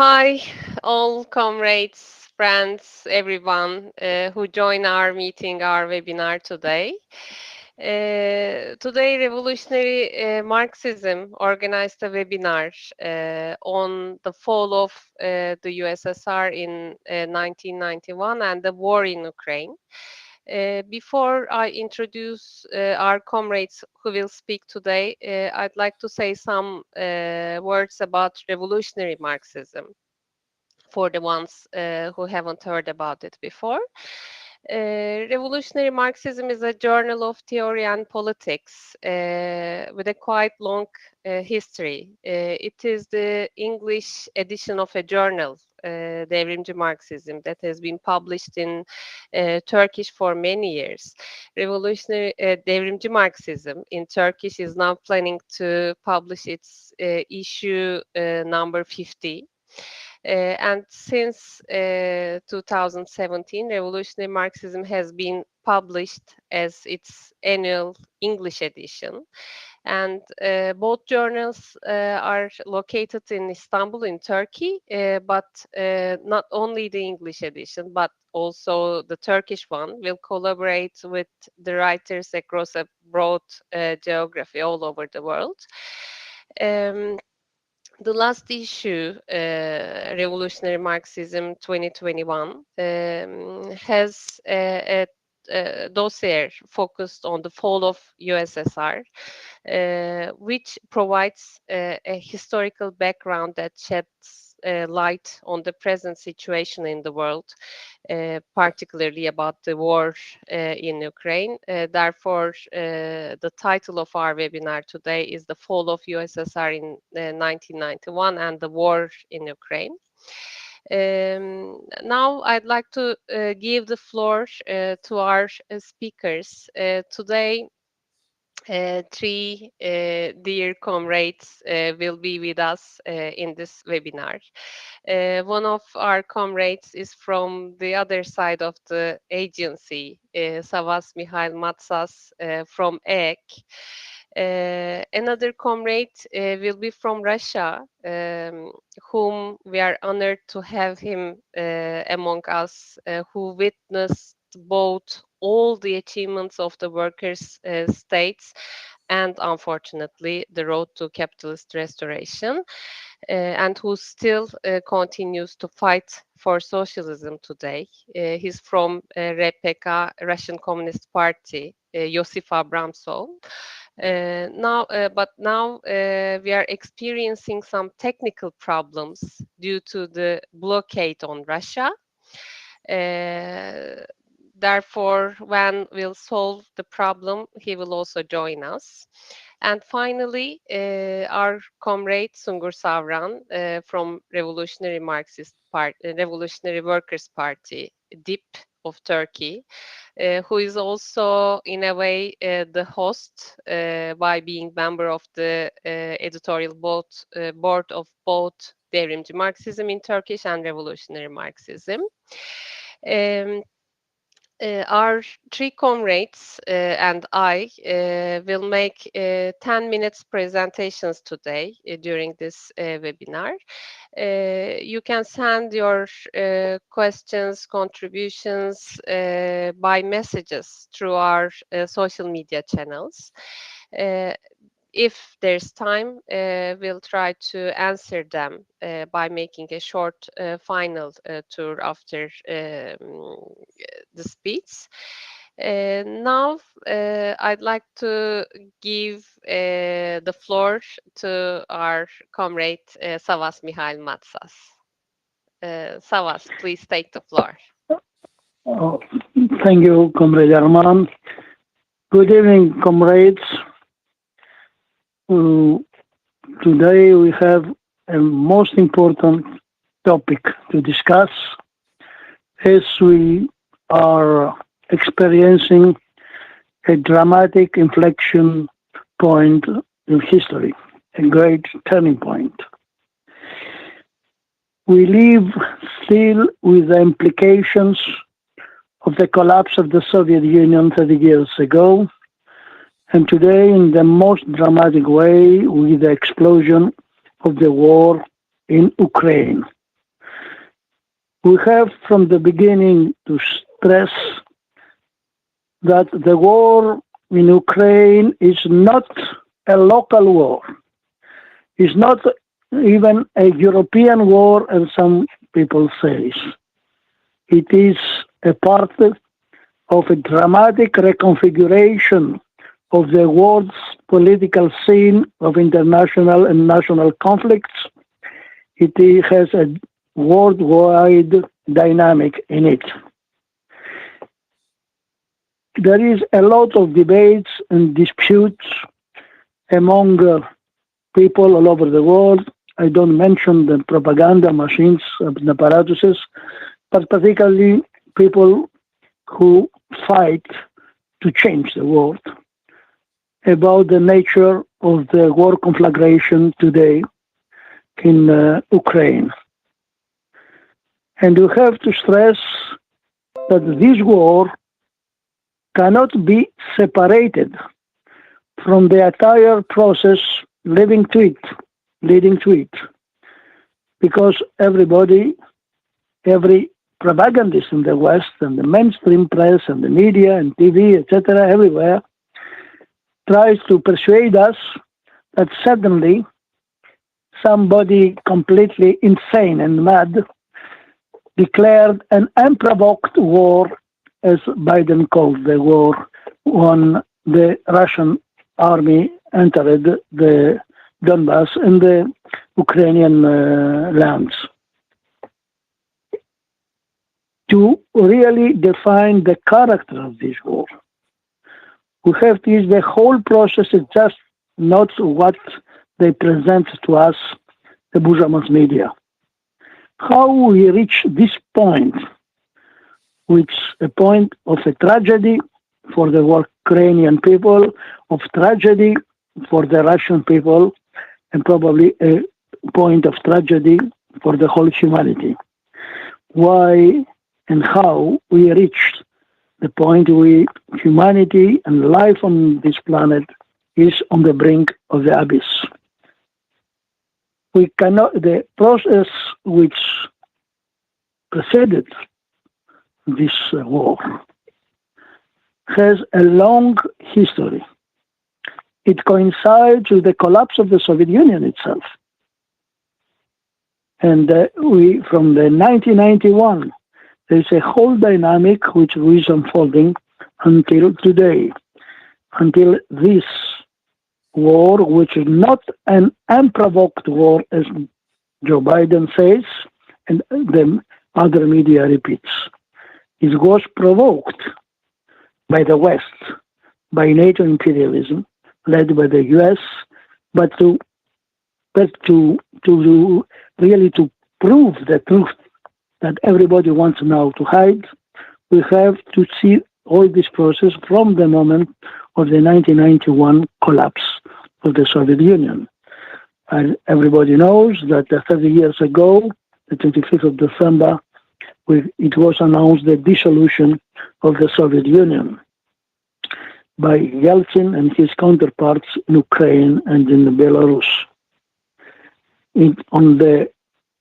Hi, all comrades, friends, everyone who join our meeting, our webinar today. Today, Revolutionary Marxism organized a webinar on the fall of the USSR in 1991 and the war in Ukraine. Before I introduce our comrades who will speak today, I'd like to say some words about revolutionary Marxism for the ones who haven't heard about it before. Revolutionary Marxism is a journal of theory and politics with a quite long history. It is the English edition of a journal, Devrimci Marxism, that has been published in Turkish for many years. Revolutionary Devrimci Marxism in Turkish is now planning to publish its issue number 50. And since 2017, Revolutionary Marxism has been published as its annual English edition. And both journals are located in Istanbul, in Turkey, but not only the English edition, but also the Turkish one will collaborate with the writers across a broad geography all over the world. The last issue, Revolutionary Marxism 2021, has a dossier focused on the fall of USSR, which provides a historical background that sheds light on the present situation in the world, particularly about the war in Ukraine. Therefore, the title of our webinar today is The Fall of USSR in 1991 and the War in Ukraine. Now I'd like to give the floor to our speakers. Today, three dear comrades will be with us in this webinar. One of our comrades is from the other side of the agency, Savas Mihail Matsas from EEK. Another comrade will be from Russia, whom we are honored to have him among us, who witnessed both all the achievements of the workers' states and, unfortunately, the road to capitalist restoration, and who still continues to fight for socialism today. He's from RPK, Russian Communist Party, Josip Abramsov. But now we are experiencing some technical problems due to the blockade on Russia. Therefore, when we'll solve the problem, he will also join us. And finally, our comrade Sungur Savran from Revolutionary Revolutionary Workers' Party, DIP of Turkey, who is also in a way the host by being member of the editorial board of both Devrimci Marxism in Turkish and Revolutionary Marxism. Our three comrades and I will make 10 minutes presentations today during this webinar. You can send your questions, contributions by messages through our social media channels. If there's time, we'll try to answer them by making a short final tour after the speech. Now, I'd like to give the floor to our comrade Savas Mihail Matsas. Savas, please take the floor. Oh, thank you, Comrade Arman. Good evening, comrades. Today we have a most important topic to discuss as we are experiencing a dramatic inflection point in history, a great turning point. We live still with the implications of the collapse of the Soviet Union 30 years ago, and today in the most dramatic way with the explosion of the war in Ukraine. We have from the beginning to stress that the war in Ukraine is not a local war. It's not even a European war, as some people say. It is a part of a dramatic reconfiguration of the world's political scene of international and national conflicts. It has a worldwide dynamic in it. There is a lot of debates and disputes among people all over the world. I don't mention the propaganda machines and apparatuses, but particularly people who fight to change the world, about the nature of the war conflagration today in Ukraine. And you have to stress that this war cannot be separated from the entire process leading to it, because every propagandist in the West and the mainstream press and the media and TV, etc., everywhere, tries to persuade us that suddenly somebody completely insane and mad declared an unprovoked war, as Biden called the war, when the Russian army entered the Donbass and the Ukrainian lands. To really define the character of this war, we have to use the whole process. It's just not what they present to us, the bourgeois media. How we reach this point, which is a point of a tragedy for the Ukrainian people, of tragedy for the Russian people, and probably a point of tragedy for the whole humanity. Why and how we reached the point where humanity and life on this planet is on the brink of the abyss. We cannot, the process which preceded this war has a long history. It coincides with the collapse of the Soviet Union itself. And from the 1991, there's a whole dynamic which is unfolding until today, until this war, which is not an unprovoked war, as Joe Biden says, and the other media repeats. It was provoked by the West, by NATO imperialism, led by the US, but to really to prove the truth that everybody wants now to hide, we have to see all this process from the moment of the 1991 collapse of the Soviet Union. And everybody knows that 30 years ago, the 25th of December, it was announced the dissolution of the Soviet Union by Yeltsin and his counterparts in Ukraine and in Belarus.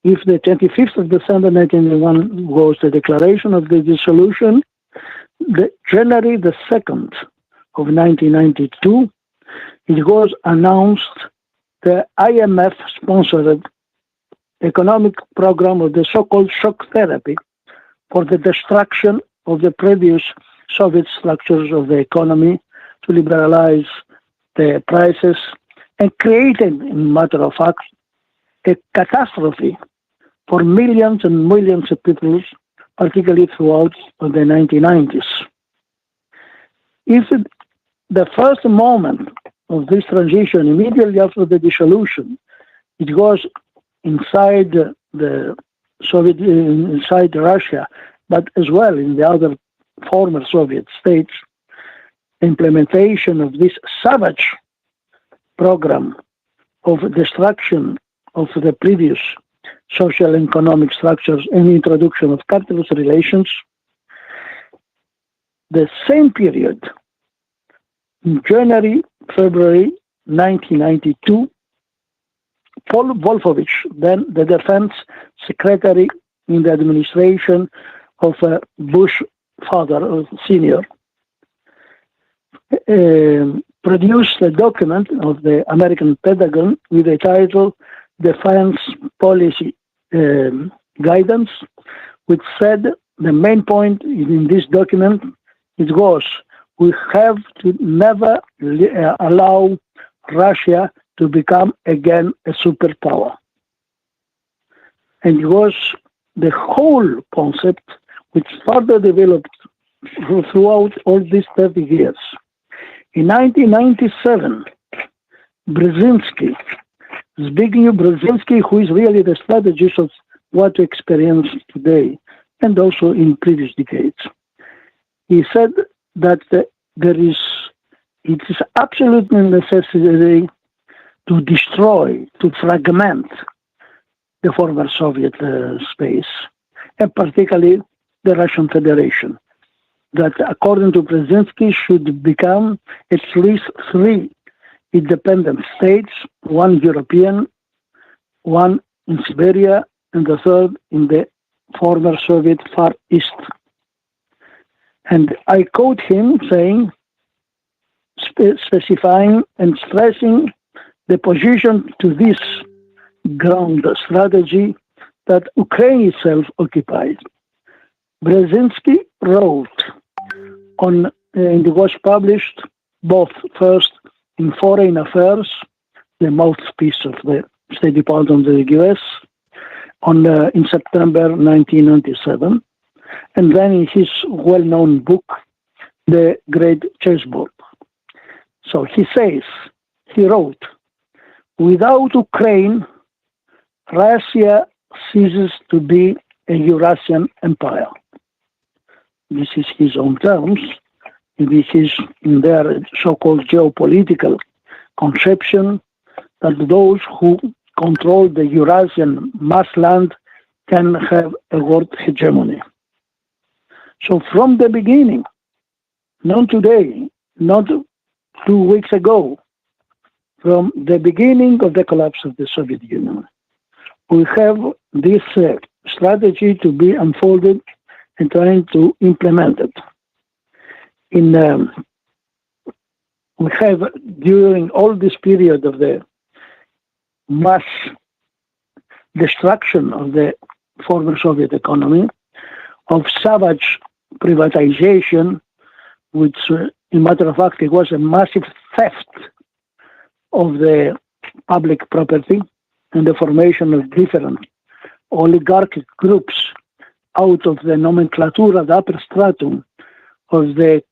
If the 25th of December 1991 was the declaration of the dissolution, January the 2nd of 1992, it was announced the IMF-sponsored economic program of the so-called shock therapy for the destruction of the previous Soviet structures of the economy, to liberalize the prices, and created, in matter of fact, a catastrophe for millions and millions of people, particularly throughout the 1990s. If the first moment of this transition, immediately after the dissolution, it was inside the Soviet, inside Russia, but as well in the other former Soviet states, implementation of this savage program of destruction of the previous social and economic structures and introduction of capitalist relations. The same period, in January, February 1992, Paul Wolfowitz, then the defense secretary in the administration of Bush father, or senior, produced a document of the American Pentagon with the title Defense Policy Guidance, which said the main point in this document, it was, we have to never allow Russia to become again a superpower. And it was the whole concept which further developed throughout all these 30 years. In 1997, Brzezinski, Zbigniew Brzezinski, who is really the strategist of what we experience today, and also in previous decades, he said that it is absolutely necessary to destroy, to fragment the former Soviet space, and particularly the Russian Federation, that according to Brzezinski should become at least 3 independent states, 1 European, 1 in Siberia, and the 3rd in the former Soviet Far East. And I quote him saying, specifying and stressing the position to this ground strategy that Ukraine itself occupied. Brzezinski wrote and it was published both first in Foreign Affairs, the mouthpiece of the State Department of the US, in September 1997, and then in his well-known book, The Great Chessboard. So he wrote, without Ukraine, Russia ceases to be a Eurasian empire. This is his own terms. This is in their so-called geopolitical conception that those who control the Eurasian massland can have a world hegemony. So from the beginning, not today, not 2 weeks ago, from the beginning of the collapse of the Soviet Union, we have this strategy to be unfolded and trying to implement it. We have, during all this period of the mass destruction of the former Soviet economy, of savage privatization, which, in matter of fact, it was a massive theft of the public property and the formation of different oligarchic groups out of the nomenclatura, the upper stratum of the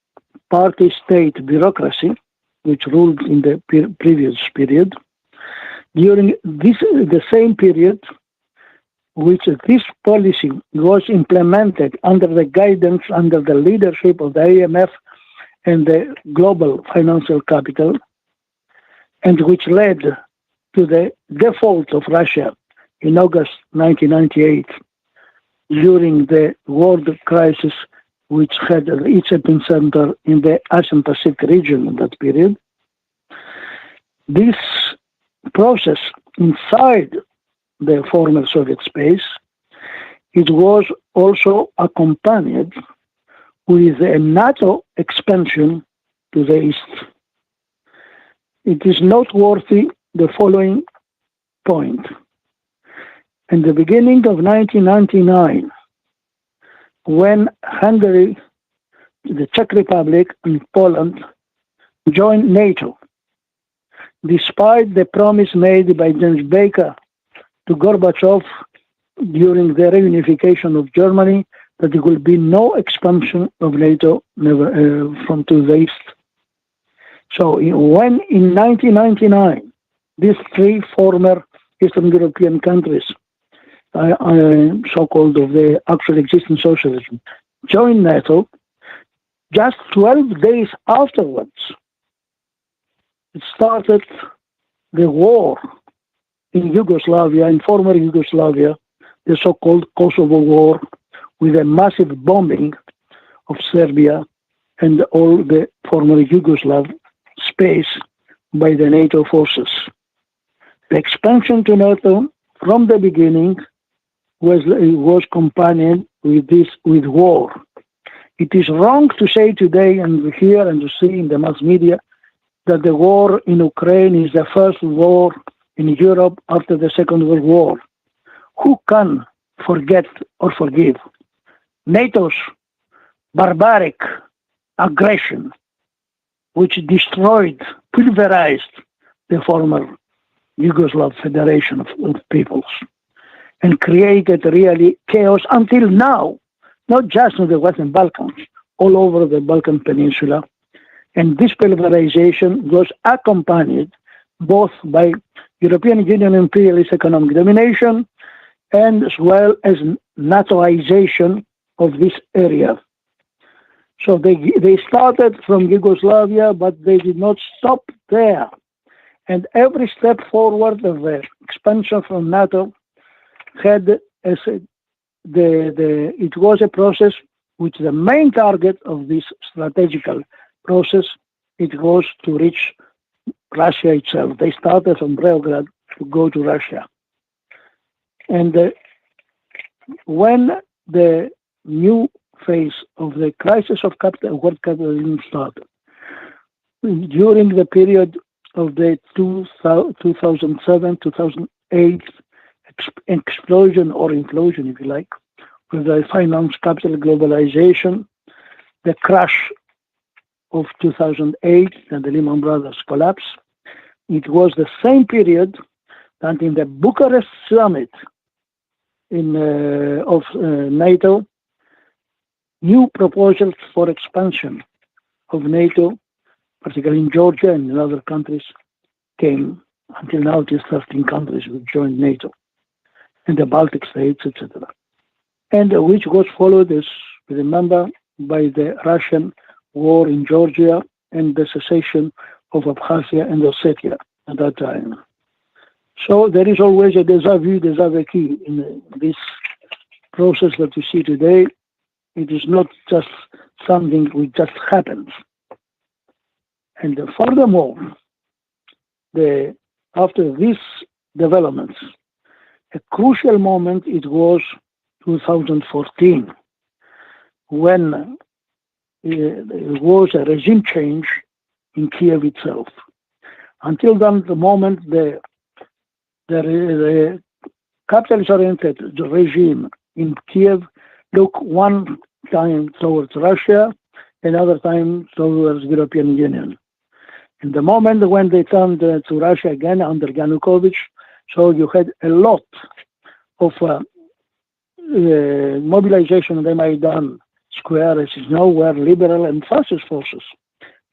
party-state bureaucracy, which ruled in the previous period. During the same period, which this policy was implemented under the guidance, under the leadership of the IMF and the global financial capital, and which led to the default of Russia in August 1998 during the world crisis, which had its epicenter in the Asian Pacific region in that period. This process inside the former Soviet space, it was also accompanied with a NATO expansion to the east. It is noteworthy the following point. In the beginning of 1999, when Hungary, the Czech Republic, and Poland joined NATO, despite the promise made by James Baker to Gorbachev during the reunification of Germany that there will be no expansion of NATO from to the east. So when in 1999, these 3 former Eastern European countries, so-called of the actual existing socialism, joined NATO, just 12 days afterwards, it started the war in Yugoslavia, in former Yugoslavia, the so-called Kosovo War, with a massive bombing of Serbia and all the former Yugoslav space by the NATO forces. The expansion to NATO from the beginning was accompanied with war. It is wrong to say today and hear and to see in the mass media that the war in Ukraine is the first war in Europe after the Second World War. Who can forget or forgive NATO's barbaric aggression, which destroyed, pulverized the former Yugoslav Federation of Peoples and created really chaos until now, not just in the Western Balkans, all over the Balkan Peninsula. And this pulverization was accompanied both by European Union imperialist economic domination and as well as NATOization of this area. So they started from Yugoslavia, but they did not stop there. And every step forward of the expansion from NATO had as it was a process which the main target of this strategical process, it was to reach Russia itself. They started from Belgrade to go to Russia. And when the new phase of the crisis of world capitalism started, during the period of the 2007-2008 explosion or implosion, if you like, with the finance capital globalization, the crash of 2008 and the Lehman Brothers collapse, it was the same period that in the Bucharest summit of NATO, new proposals for expansion of NATO, particularly in Georgia and in other countries, came. Until now, it is 13 countries who joined NATO, and the Baltic states, etc. And which was followed, as we remember, by the Russian war in Georgia and the cessation of Abkhazia and Ossetia at that time. So there is always a déjà vu in this process that we see today. It is not just something which just happens. And furthermore, after these developments, a crucial moment it was 2014, when there was a regime change in Kiev itself. Until then, the moment the capitalist-oriented regime in Kiev looked one time towards Russia, another time towards the European Union. In the moment when they turned to Russia again under Yanukovych, so you had a lot of mobilization of the Maidan Square, as is known, where liberal and fascist forces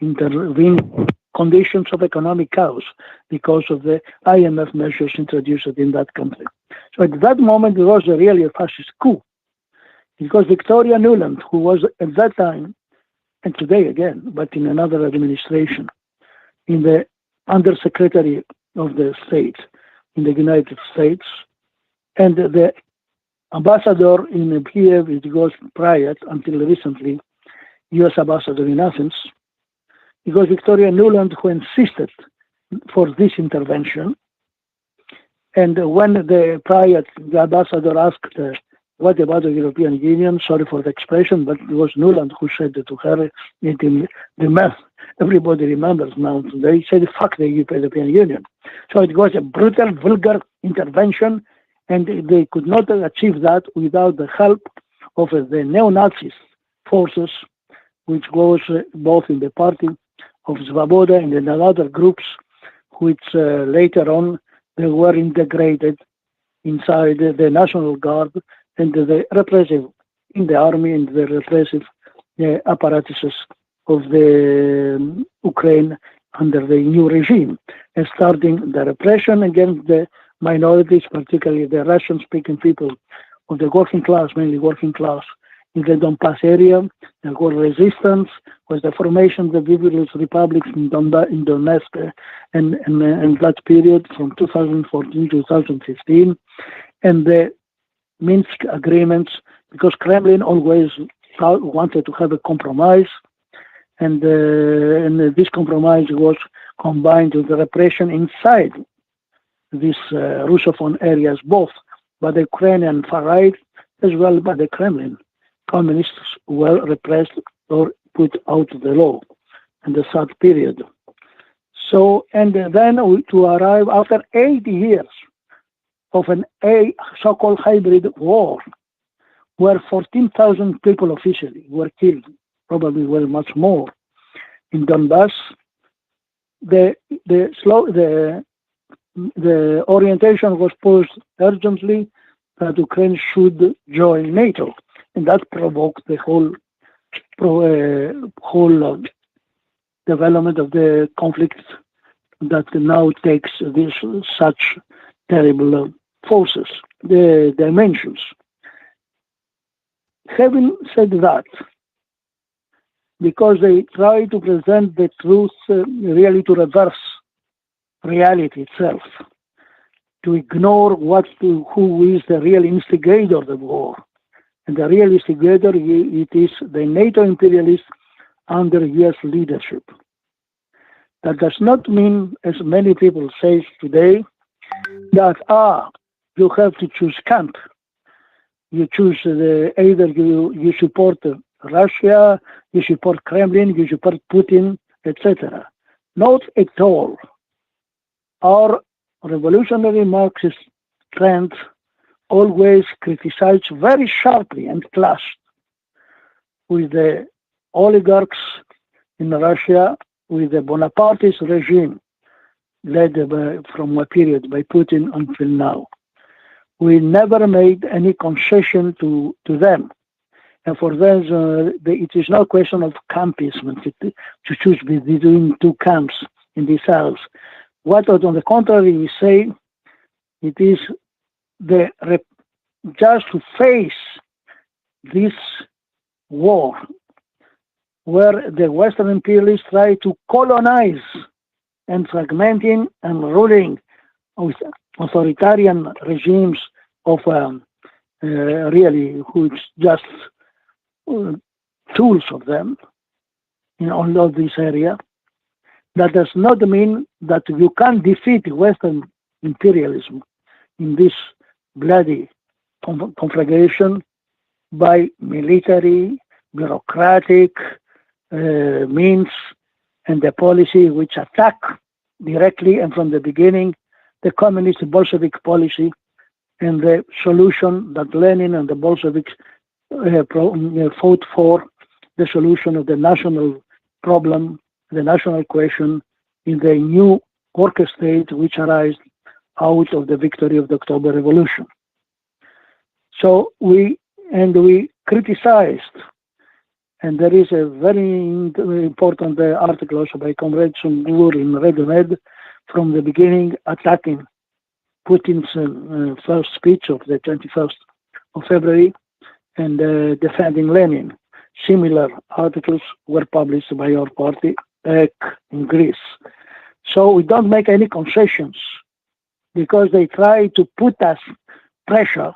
intervened conditions of economic chaos because of the IMF measures introduced in that country. So at that moment, it was really a fascist coup. Because Victoria Nuland, who was at that time, and today again, but in another administration, in the Undersecretary of the State in the United States, and the ambassador in Kiev, it was prior until recently, U.S. ambassador in Athens. It was Victoria Nuland who insisted for this intervention. And when the ambassador asked, what about the European Union? Sorry for the expression, but it was Nuland who said to her, the math, everybody remembers now, they said, fuck the European Union. So it was a brutal, vulgar intervention, and they could not achieve that without the help of the neo-Nazi forces, which was both in the party of Svoboda and in other groups, which later on they were integrated inside the National Guard and the repressive in the army and the repressive apparatuses of the Ukraine under the new regime, and starting the repression against the minorities, particularly the Russian-speaking people of the working class, mainly working class, in the Donbass area. The war resistance was the formation of the People's Republics in Donetsk and that period from 2014 to 2015, and the Minsk agreements, because Kremlin always wanted to have a compromise, and this compromise was combined with the repression inside these Russophone areas, both by the Ukrainian far right, as well by the Kremlin. Communists were repressed or put out of the law in the sad period. So, and then to arrive after 80 years of a so-called hybrid war, where 14,000 people officially were killed, probably were much more, in Donbass, the orientation was posed urgently that Ukraine should join NATO, and that provoked the whole development of the conflict that now takes this such terrible forces, the dimensions. Having said that, because they try to present the truth really to reverse reality itself, to ignore who is the real instigator of the war. And the real instigator, it is the NATO imperialists under US leadership. That does not mean, as many people say today, that you have to choose camp. You choose either you support Russia, you support Kremlin, you support Putin, etc. Not at all. Our revolutionary Marxist trend always criticized very sharply and clashed with the oligarchs in Russia, with the Bonapartist regime led from a period by Putin until now. We never made any concession to them. And for them, it is no question of campism to choose between two camps in this house. What, on the contrary, we say, it is just to face this war, where the Western imperialists try to colonize and fragmenting and ruling with authoritarian regimes of really who's just tools of them in all of this area. That does not mean that you can defeat Western imperialism in this bloody conflagration by military, bureaucratic means and the policy which attack directly and from the beginning the communist Bolshevik policy and the solution that Lenin and the Bolsheviks fought for, the solution of the national problem, the national question in the new orchestrate which arose out of the victory of the October Revolution. So we criticized, and there is a very important article also by Comrade Sungur in Red Med from the beginning attacking Putin's first speech of the 21st of February and defending Lenin. Similar articles were published by our party in Greece. So we don't make any concessions because they try to put us pressure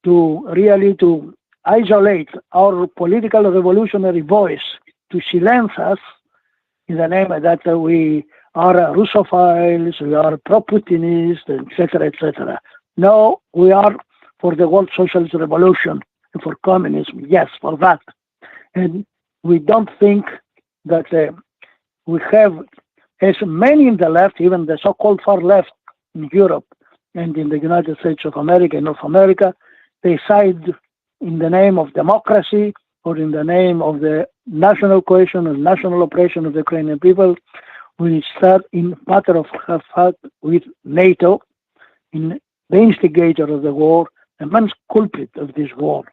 to really to isolate our political revolutionary voice, to silence us in the name that we are Russophiles, we are pro-Putinists, etc., etc. No, we are for the world socialist revolution and for communism, yes, for that. And we don't think that we have as many in the left, even the so-called far left in Europe and in the United States of America and North America, they side in the name of democracy or in the name of the national cohesion and national operation of the Ukrainian people. We start in matter of fact with NATO, in the instigator of the war, the main culprit of this war.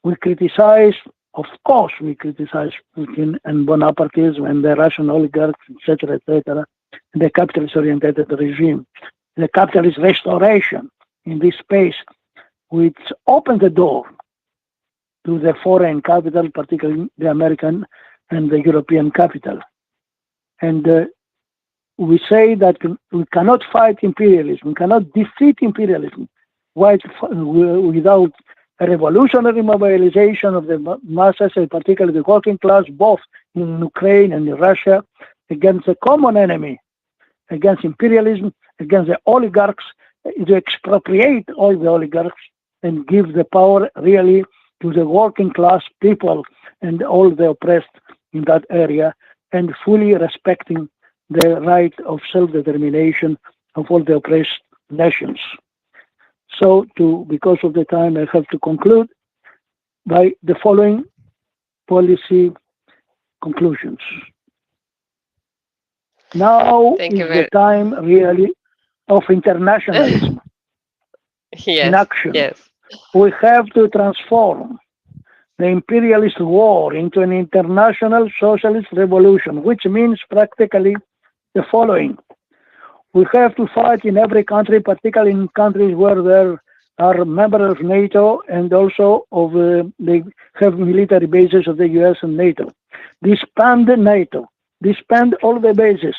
We criticize, of course, we criticize Putin and Bonapartism and the Russian oligarchs, etc., etc., the capitalist-oriented regime, the capitalist restoration in this space, which opened the door to the foreign capital, particularly the American and the European capital. And we say that we cannot fight imperialism, we cannot defeat imperialism without a revolutionary mobilization of the masses, and particularly the working class, both in Ukraine and in Russia, against a common enemy, against imperialism, against the oligarchs, to expropriate all the oligarchs and give the power really to the working class people and all the oppressed in that area, and fully respecting the right of self-determination of all the oppressed nations. So, because of the time, I have to conclude by the following policy conclusions. Now Thank you is the very time really of internationalism in yes, action. yes. We have to transform the imperialist war into an international socialist revolution, which means practically the following. We have to fight in every country, particularly in countries where there are members of NATO and also of they have military bases of the US and NATO. Disband NATO, disband all the bases,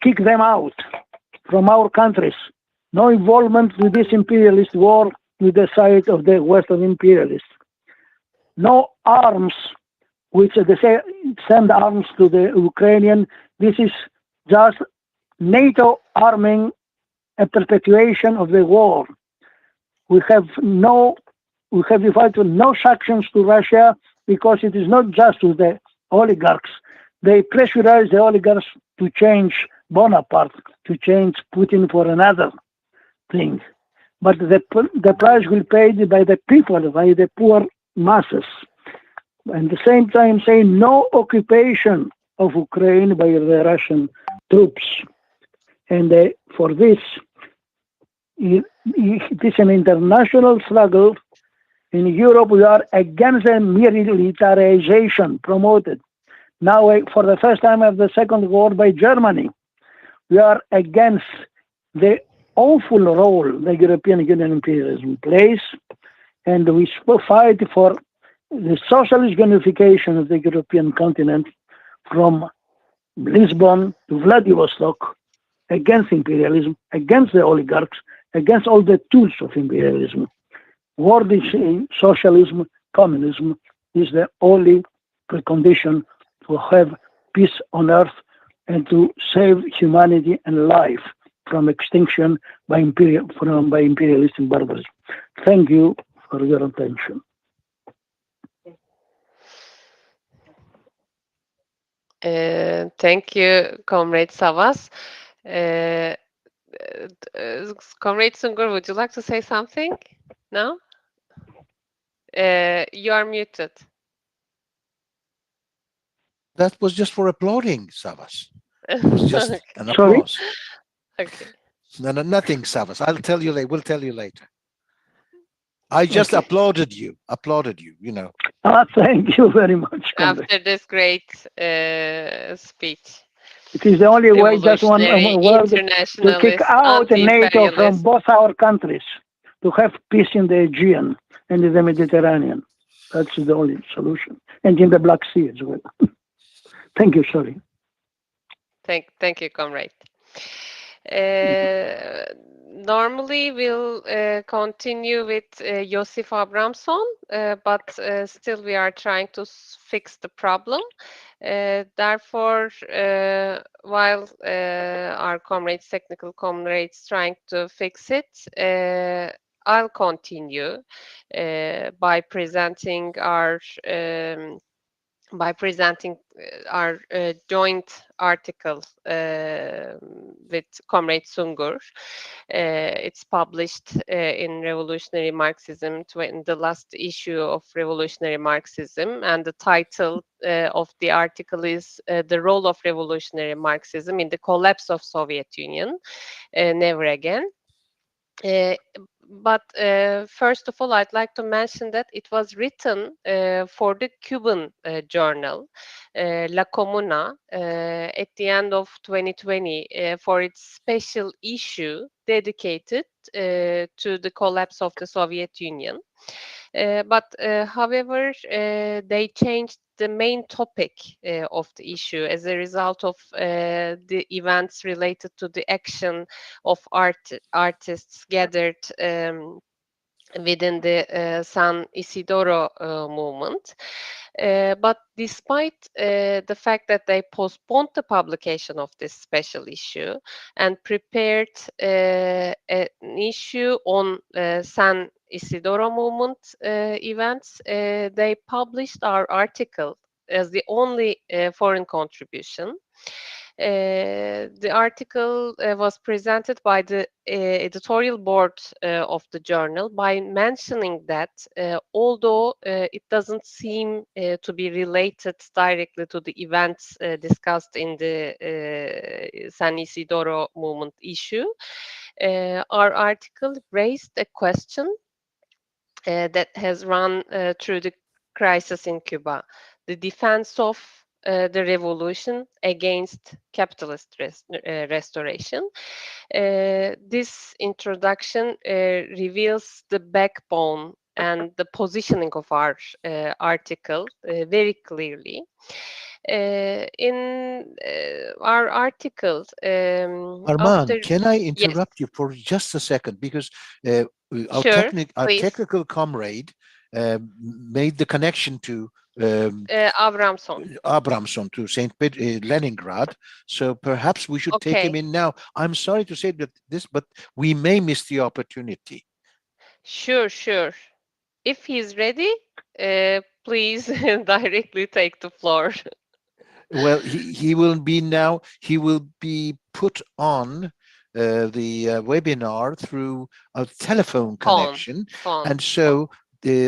kick them out from our countries. No involvement with this imperialist war with the side of the Western imperialists. No arms, which they say send arms to the Ukrainian. This is just NATO arming a perpetuation of the war. We have decided no sanctions to Russia because it is not just to the oligarchs. They pressurize the oligarchs to change Bonaparte, to change Putin for another thing. But the price will be paid by the people, by the poor masses. At the same time, saying no occupation of Ukraine by the Russian troops. And for this, it is an international struggle. In Europe, we are against the militarization promoted. Now, for the first time after the Second War by Germany, we are against the awful role the European Union imperialism plays, and we fight for the socialist unification of the European continent from Lisbon to Vladivostok, against imperialism, against the oligarchs, against all the tools of imperialism. World socialism, communism is the only precondition to have peace on earth and to save humanity and life from extinction by imperialist barbarism. Thank you for your attention. Thank you, Comrade Savas. Uh, Comrade Sungur, would you like to say something now? You are muted. That was just for applauding, Savas. It was just Okay. an applause. Okay. No, nothing, Savas. I'll tell you later. We'll tell you later. I just applauded you, you know. Thank you very much, comrade. After this great speech. It is the only way, just one Revolutionary word, to kick internationalist, out NATO from anti-imperialist. both our countries, to have peace in the Aegean and in the Mediterranean. That's the only solution. And in the Black Sea as well. Thank you, sorry. Thank you, comrade. Normally, we'll continue with Josif Abramson, but still we are trying to fix the problem. Therefore, while our technical comrades trying to fix it, I'll continue by presenting our joint article with Comrade Sungur. It's published in Revolutionary Marxism, in the last issue of Revolutionary Marxism, and the title of the article is The Role of Revolutionary Marxism in the Collapse of Soviet Union, Never Again. But first of all, I'd like to mention that it was written for the Cuban journal, La Comuna, at the end of 2020 for its special issue dedicated to the collapse of the Soviet Union. However, they changed the main topic of the issue as a result of the events related to the action of artists gathered within the San Isidoro movement. But despite the fact that they postponed the publication of this special issue and prepared an issue on San Isidoro movement events, they published our article as the only foreign contribution. The article was presented by the editorial board of the journal by mentioning that although it doesn't seem to be related directly to the events discussed in the San Isidoro movement issue, our article raised a question that has run through the crisis in Cuba, the defense of the revolution against capitalist restoration. This introduction reveals the backbone and the positioning of our article very clearly. In our article, Arman, can I interrupt you for just a second? Because our sure, technical comrade made the connection to Abramson to Leningrad. So perhaps we should take him in now. I'm sorry to say that but we may miss the opportunity. Sure. If he's ready, please directly take the floor. Well, he will be now. He will be put on the webinar through a telephone connection, and so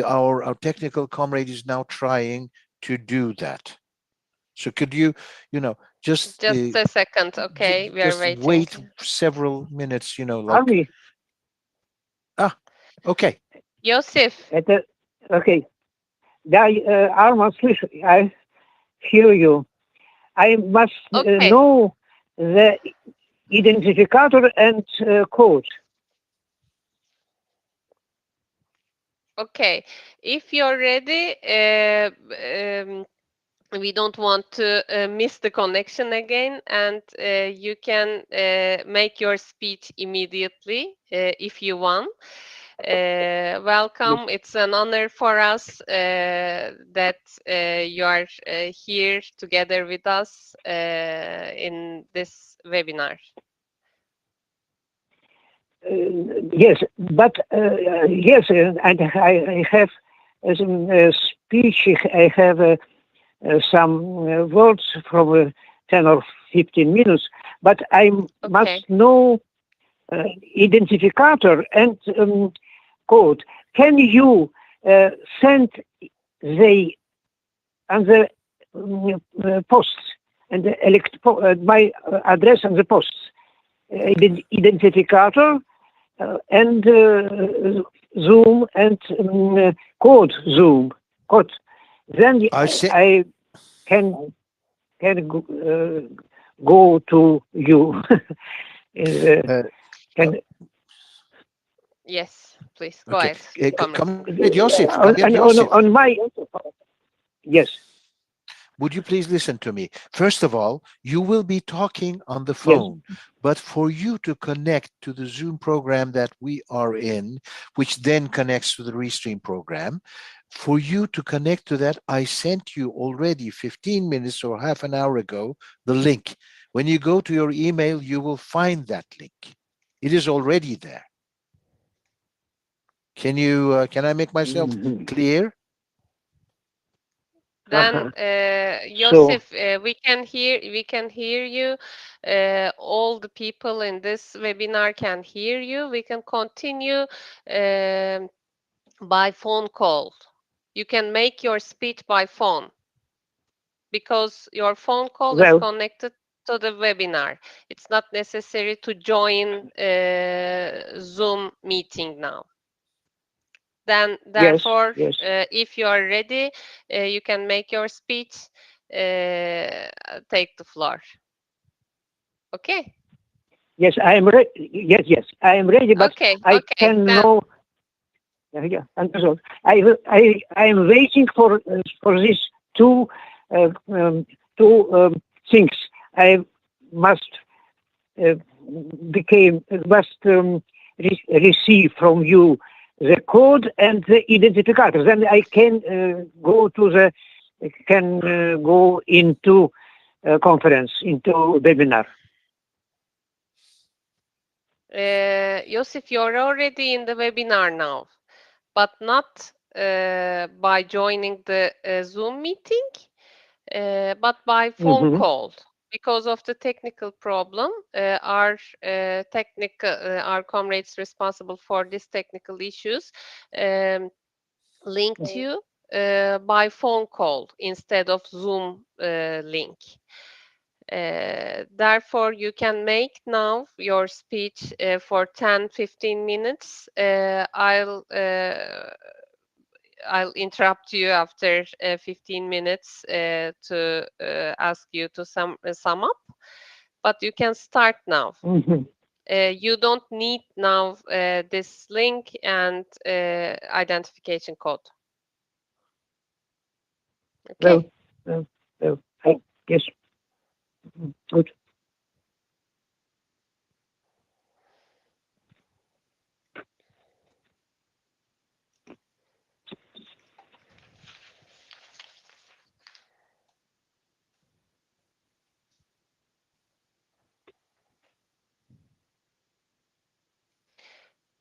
our technical comrade is now trying to do that. So could you just a second, okay? We are waiting. Wait several minutes, Army. Okay. Joseph. Okay. Arman, I hear you. I must know the identificator and code. Okay, if you're ready, we don't want to miss the connection again, and you can make your speech immediately if you want. Welcome. It's an honor for us that you are here together with us in this webinar. Yes, but yes, and I have a speech. I have some words from 10 or 15 minutes, but I must know identificator and code. Can you send the posts and my address on the posts? Identificator and Zoom and code Zoom code. Then I can go to you. Yes, please go ahead. Joseph, on my yes. Would you please listen to me? First of all, you will be talking on the phone, but for you to connect to the Zoom program that we are in, which then connects to the Restream program, for you to connect to that, I sent you already 15 minutes or half an hour ago, the link. When you go to your email, you will find that link. It is already there. Can I make myself clear? Then, Joseph, we can hear you. All the people in this webinar can hear you. We can continue by phone call. You can make your speech by phone because your phone call is connected to the webinar. It's not necessary to join Zoom meeting now. Then, therefore, if you are ready, you can make your speech, take the floor. Okay? Yes, I am ready. Yes, I am ready, but I can know. Yeah, I am waiting for these two things. I must receive from you the code and the identifier. Then I can go into conference, into webinar. Joseph, you're already in the webinar now, but not by joining the Zoom meeting, but by phone call. Because of the technical problem, our comrades responsible for these technical issues linked you by phone call instead of Zoom link. Therefore, you can make now your speech for 10-15 minutes. I'll interrupt you after 15 minutes to ask you to sum up, but you can start now. You don't need now this link and identification code. Okay. Well, I guess. Good.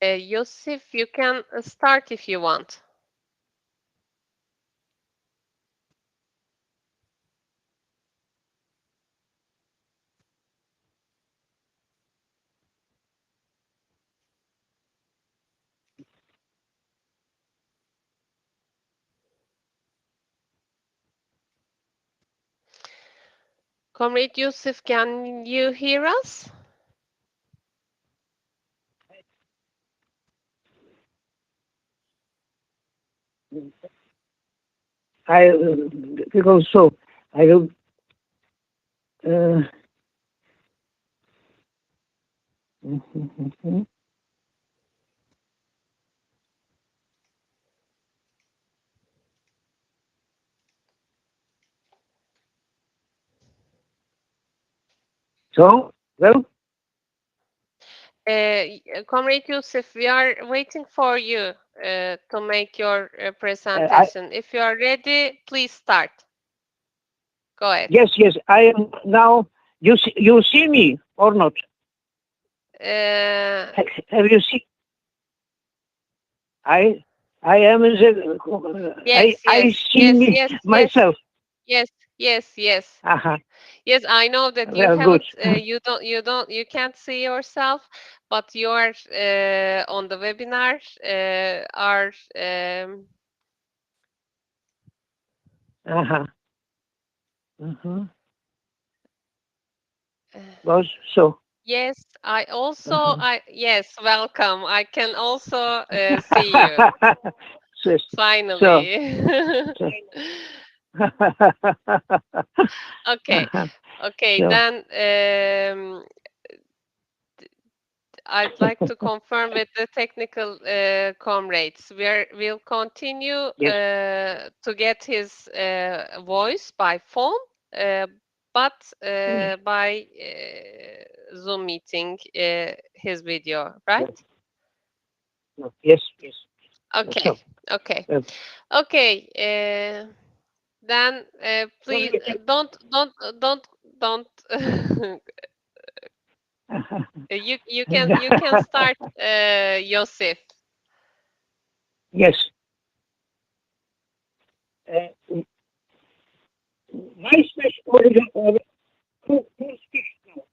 Yosif, you can start if you want. Comrade Yusuf, can you hear us? Because so I will. So, well, Comrade Yusuf, we are waiting for you to make your presentation. If you are ready, please start. Go ahead. Yes, I am now. You see me or not? Have you seen? I am in the. Yes, I see me myself. Yes. Uh-huh. Yes, I know that you Well, haven't. You can't see yourself, but you are on the webinar. Was so. Yes, I also. Yes, welcome. I can also see you. Finally. Okay. So. Then I'd like to confirm with the technical comrades. We'll continue to get his voice by phone, but by Zoom meeting his video, right? Yes. Okay. Okay. Then please don't. You can start, Yosef. Yes. My special origin of who speaks now?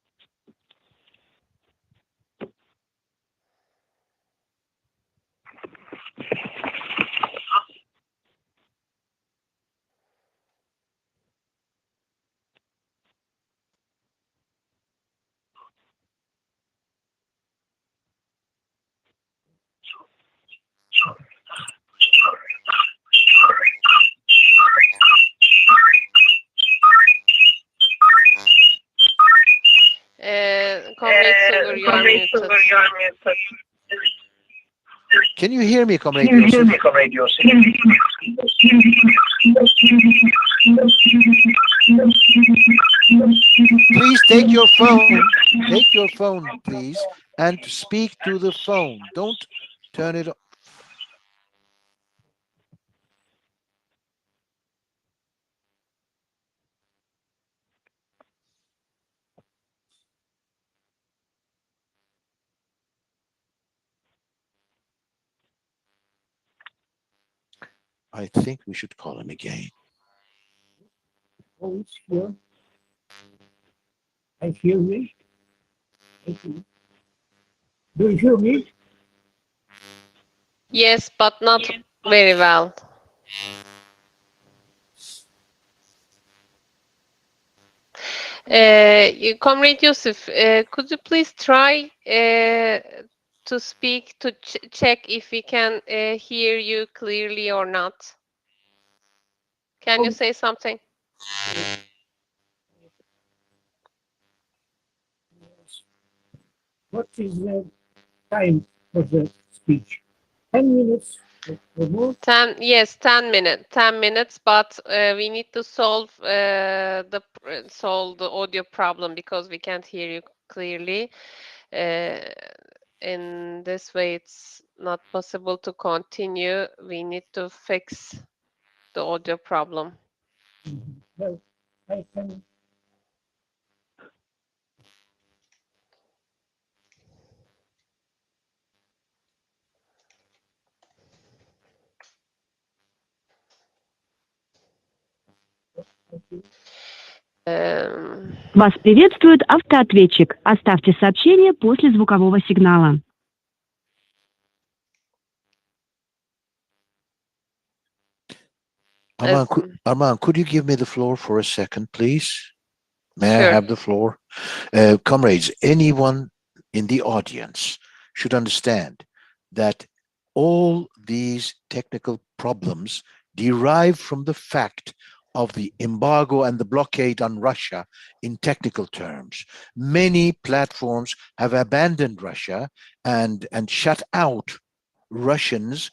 Comrade Sungur, you are muted. Can you hear me, Comrade Yosef? Please take your phone, please, and speak to the phone. Don't turn it off. I think we should call him again. Oh, it's here. I hear me. Do you hear me? Yes, but not very well. Comrade Yusuf, could you please try to speak to check if we can hear you clearly or not? Can you say something? What is the time for the speech? 10 minutes or more? 10, yes, 10 minutes, 10 minutes, but we need to solve solve the audio problem because we can't hear you clearly. In this way, it's not possible to continue. We need to fix the audio problem. Well, I can. Вас приветствует автоответчик. Оставьте сообщение после звукового сигнала. Arman, could you give me the floor for a second, please? May Sure. I have the floor? Comrades, anyone in the audience should understand that all these technical problems derive from the fact of the embargo and the blockade on Russia in technical terms. Many platforms have abandoned Russia and shut out Russians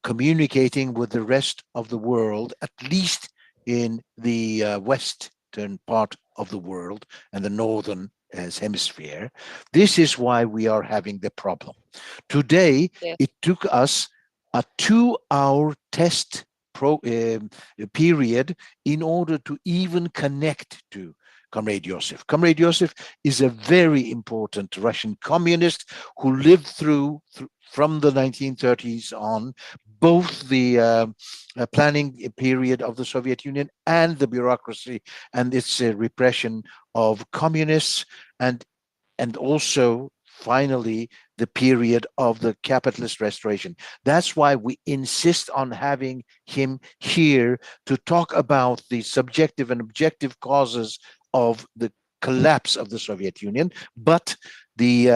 communicating with the rest of the world, at least in the western part of the world and the northern hemisphere. This is why we are having the problem. Today, Yes. it took us a 2-hour test period in order to even connect to Comrade Yosef. Comrade Yosef is a very important Russian communist who lived through from the 1930s on both the planning period of the Soviet Union and the bureaucracy and its repression of communists, and also finally the period of the capitalist restoration. That's why we insist on having him here to talk about the subjective and objective causes of the collapse of the Soviet Union. But the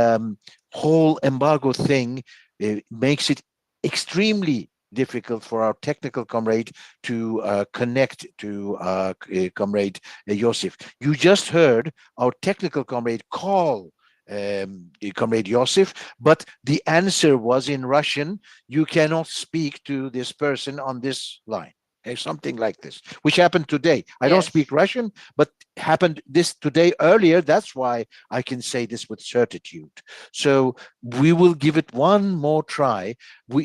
whole embargo thing makes it extremely difficult for our technical comrade to connect to Comrade Yosef. You just heard our technical comrade call Comrade Yosef, but the answer was in Russian. You cannot speak to this person on this line. Something like this, which happened today. I don't Yes. speak Russian, but happened this today earlier. That's why I can say this with certitude. So we will give it one more try.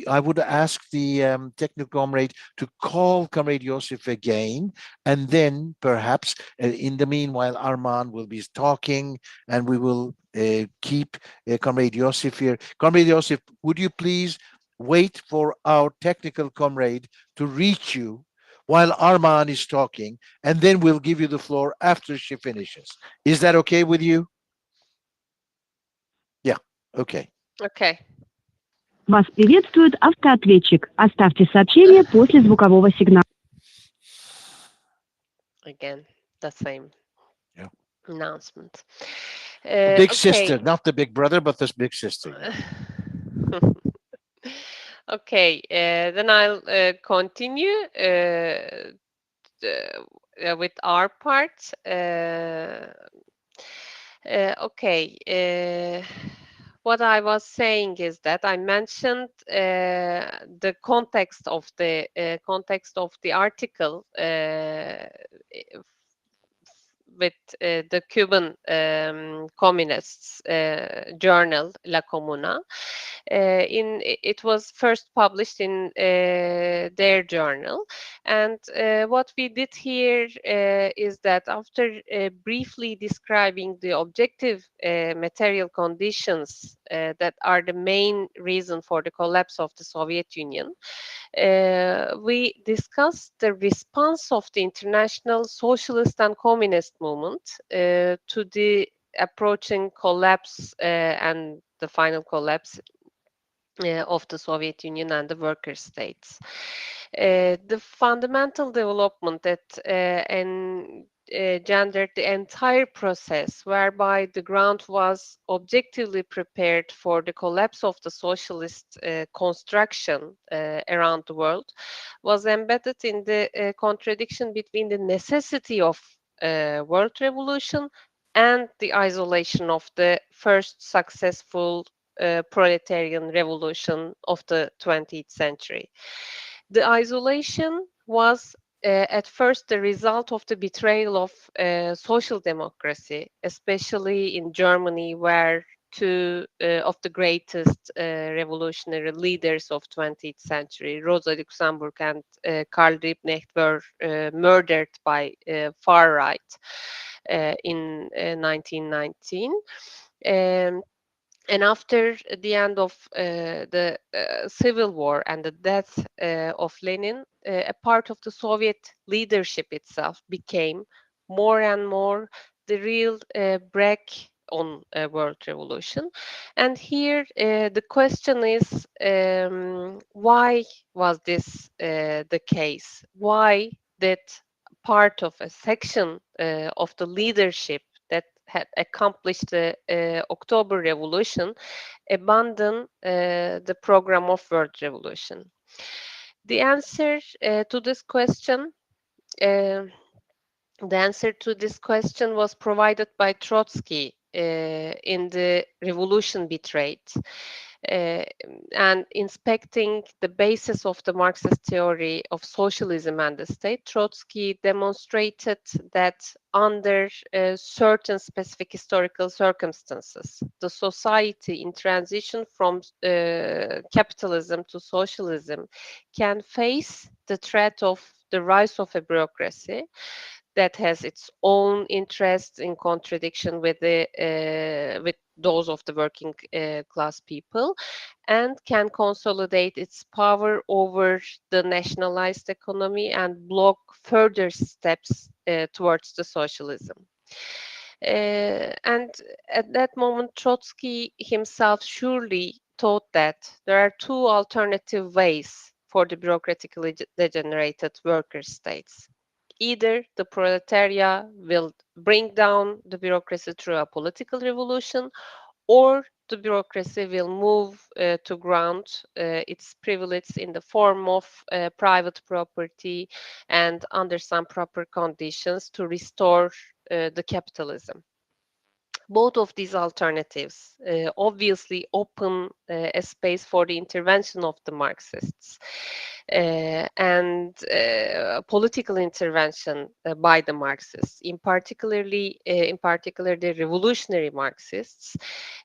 I would ask the technical comrade to call Comrade Yosef again, and then perhaps in the meanwhile, Arman will be talking, and we will keep Comrade Yosef here. Comrade Yosef, would you please wait for our technical comrade to reach you while Arman is talking, and then we'll give you the floor after she finishes. Is that okay with you? Yeah, okay. Okay. Вас приветствует автоответчик. Оставьте сообщение после звукового сигнала. Again, the same announcement. Big Okay. sister, not the big brother, but this big sister. Okay, then I'll continue with our part. Okay, what I was saying is that I mentioned the context of the article with the Cuban communists journal La Comuna. It was first published in their journal, and what we did here is that after briefly describing the objective material conditions that are the main reason for the collapse of the Soviet Union. We discussed the response of the international socialist and communist movement to the approaching collapse and the final collapse of the Soviet Union and the worker states. The fundamental development that engendered the entire process, whereby the ground was objectively prepared for the collapse of the socialist construction around the world, was embedded in the contradiction between the necessity of world revolution and the isolation of the first successful proletarian revolution of the 20th century. The isolation was at first the result of the betrayal of social democracy, especially in Germany, where two of the greatest revolutionary leaders of 20th century, Rosa Luxemburg and Karl Liebknecht, were murdered by far right in 1919. And after the end of the civil war and the death of Lenin, a part of the Soviet leadership itself became more and more the real brake on a world revolution. And here the question is, why was this the case? Why did part of a section of the leadership that had accomplished the October Revolution abandon the program of world revolution? The answer to this question was provided by Trotsky in the Revolution Betrayed. And inspecting the basis of the Marxist theory of socialism and the state, Trotsky demonstrated that under certain specific historical circumstances, the society in transition from capitalism to socialism can face the threat of the rise of a bureaucracy that has its own interests in contradiction with with those of the working class people, and can consolidate its power over the nationalized economy and block further steps towards the socialism. And at that moment, Trotsky himself surely thought that there are two alternative ways for the bureaucratically degenerated worker states. Either the proletariat will bring down the bureaucracy through a political revolution, or the bureaucracy will move to ground its privilege in the form of private property and under some proper conditions to restore the capitalism. Both of these alternatives obviously open a space for the intervention of the Marxists and political intervention by the Marxists, in particular the revolutionary Marxists,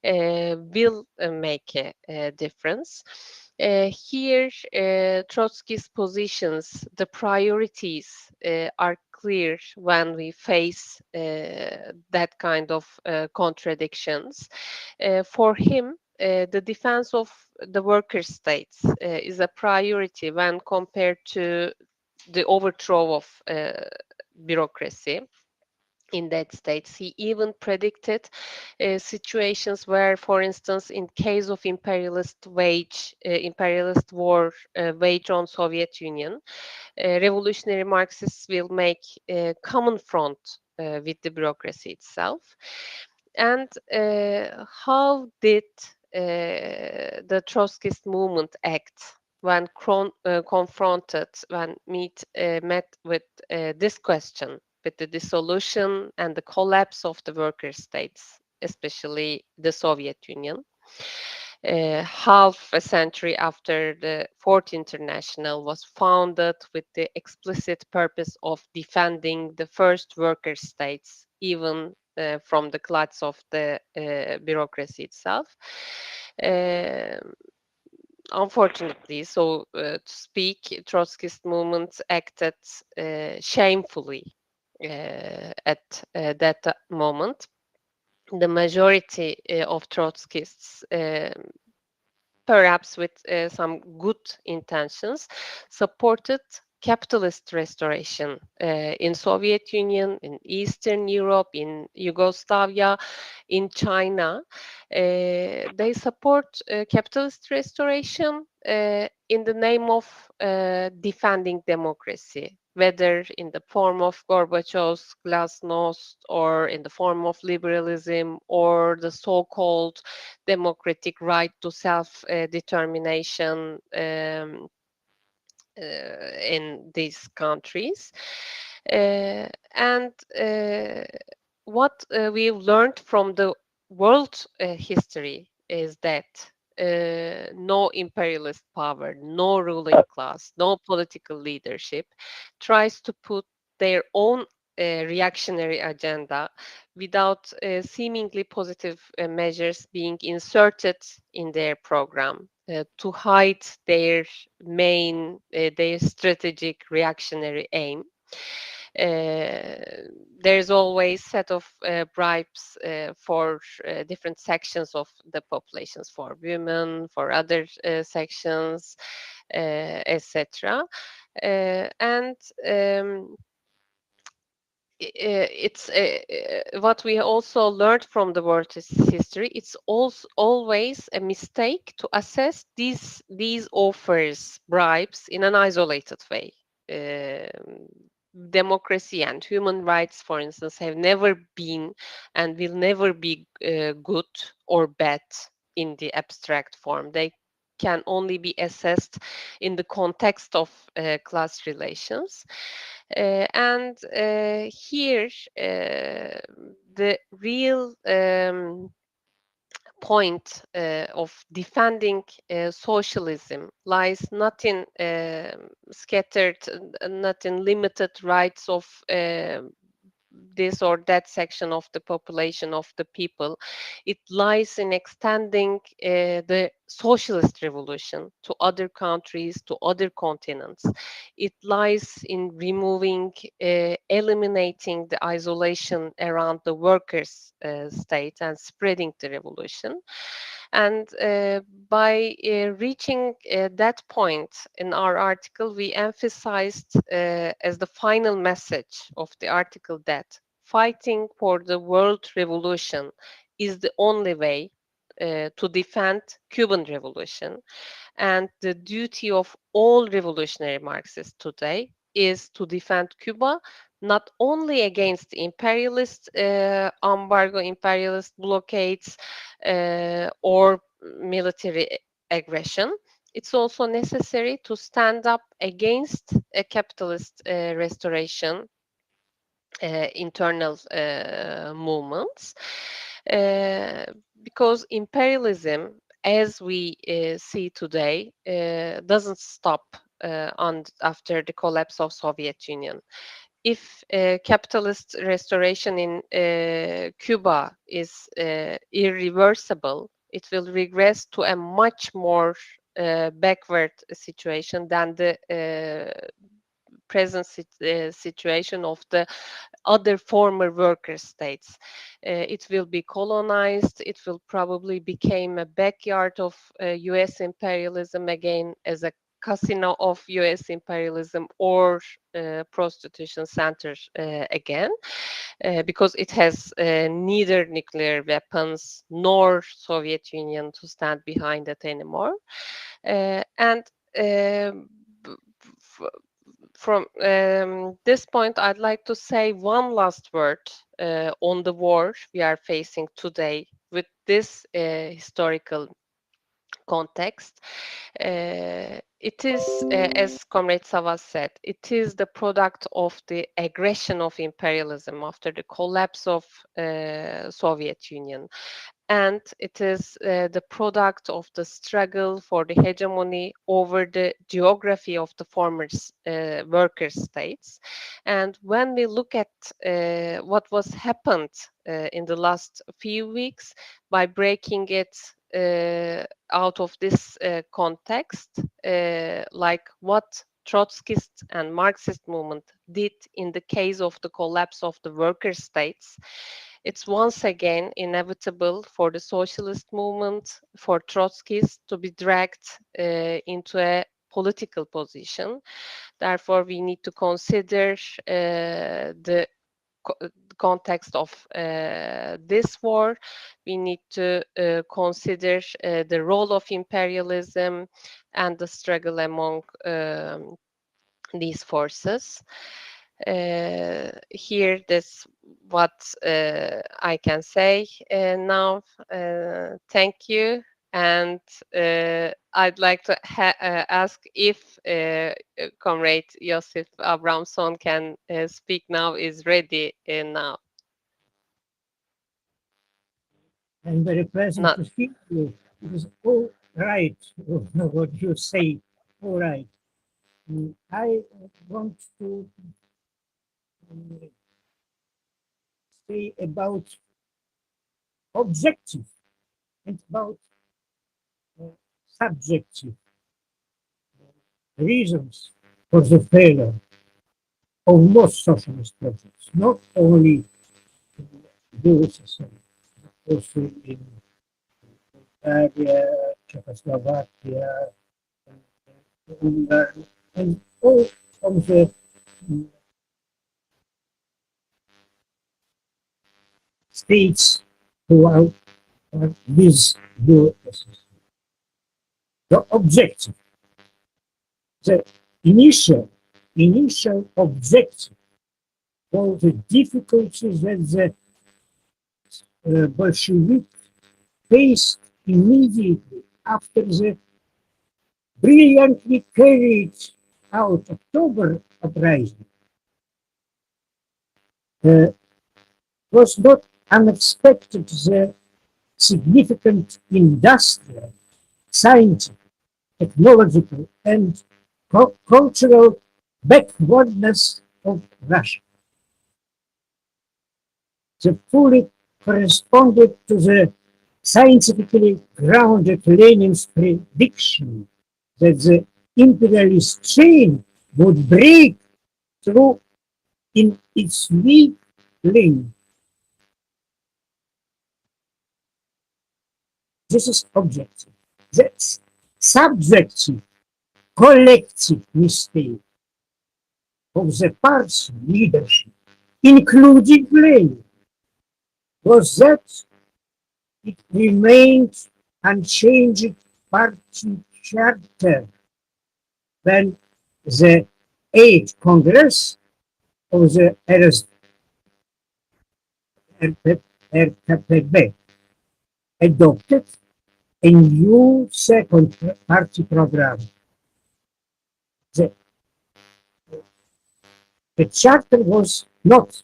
will make a difference. Here, Trotsky's positions, the priorities are clear when we face that kind of contradictions. For him, the defense of the worker states is a priority when compared to the overthrow of bureaucracy in that states. He even predicted situations where, for instance, in case of imperialist war waged on Soviet Union, revolutionary Marxists will make a common front with the bureaucracy itself. And how did the Trotskyist movement act when confronted, when met with this question, with the dissolution and the collapse of the worker states, especially the Soviet Union? Half a century after the Fourth International was founded with the explicit purpose of defending the first worker states, even from the collapse of the bureaucracy itself. Unfortunately, so to speak, Trotskyist movement acted shamefully at that moment. the majority of Trotskyists, perhaps with some good intentions, supported capitalist restoration in Soviet Union, in Eastern Europe, in Yugoslavia, in China. They support capitalist restoration in the name of defending democracy, whether in the form of Gorbachev's glasnost or in the form of liberalism or the so-called democratic right to self-determination in these countries. And what we've learned from the world history is that no imperialist power, no ruling class, no political leadership tries to put their own reactionary agenda without seemingly positive measures being inserted in their program to hide their strategic reactionary aim. There's always set of bribes for different sections of the populations, for women, for other sections, etc. And it's what we also learned from the world history. It's also always a mistake to assess these offers, bribes, in an isolated way. Democracy and human rights, for instance, have never been and will never be good or bad in the abstract form. They can only be assessed in the context of class relations. And here, the real point of defending socialism lies not in scattered, not in limited rights of this or that section of the population of the people. It lies in extending the socialist revolution to other countries, to other continents. It lies in removing, eliminating the isolation around the workers' state and spreading the revolution. And by reaching that point in our article, we emphasized as the final message of the article that fighting for the world revolution is the only way to defend Cuban revolution. And the duty of all revolutionary Marxists today is to defend Cuba not only against imperialist embargo, imperialist blockades, or military aggression. It's also necessary to stand up against a capitalist restoration internal movements, because imperialism, as we see today, doesn't stop after the collapse of Soviet Union. If capitalist restoration in Cuba is irreversible, it will regress to a much more backward situation than the present situation of the other former worker states. It will be colonized. It will probably become a backyard of US imperialism again, as a casino of US imperialism, or prostitution centers again, because it has neither nuclear weapons nor Soviet Union to stand behind it anymore. And from this point, I'd like to say one last word on the war we are facing today with this historical context. It is, as Comrade Savas said, it is the product of the aggression of imperialism after the collapse of Soviet Union. And it is the product of the struggle for the hegemony over the geography of the former worker states. And when we look at what was happened in the last few weeks, by breaking it out of this context, like what Trotskyist and Marxist movement did in the case of the collapse of the worker states, It's once again inevitable for the socialist movement, for Trotskyists to be dragged into a political position. Therefore, we need to consider the context of this war. We need to consider the role of imperialism and the struggle among these forces. Here, this what I can say now. Thank you. And I'd like to ask if Comrade Josef Abramson can speak now, is ready now. I'm very pleasant Not. to hear you. It is all right what you say. All right. I want to say about objective and about subjective reasons for the failure of most socialist projects, not only USSR, also in Bulgaria, Czechoslovakia, Hungary, and all of the states who are with USSR. The objective, the initial objective for the difficulties that the Bolsheviks faced immediately after the brilliantly carried out October uprising was not unexpected. The significant industrial, scientific, technological, and cultural backwardness of Russia. They fully corresponded to the scientifically grounded Lenin's prediction that the imperialist chain would break through in its weak link. This is objective. That's subjective, collective mistake of the party's leadership, including Lenin, was that it remained unchanged party charter when the 8th Congress of the RKPB adopted a new second party program. The, the charter was not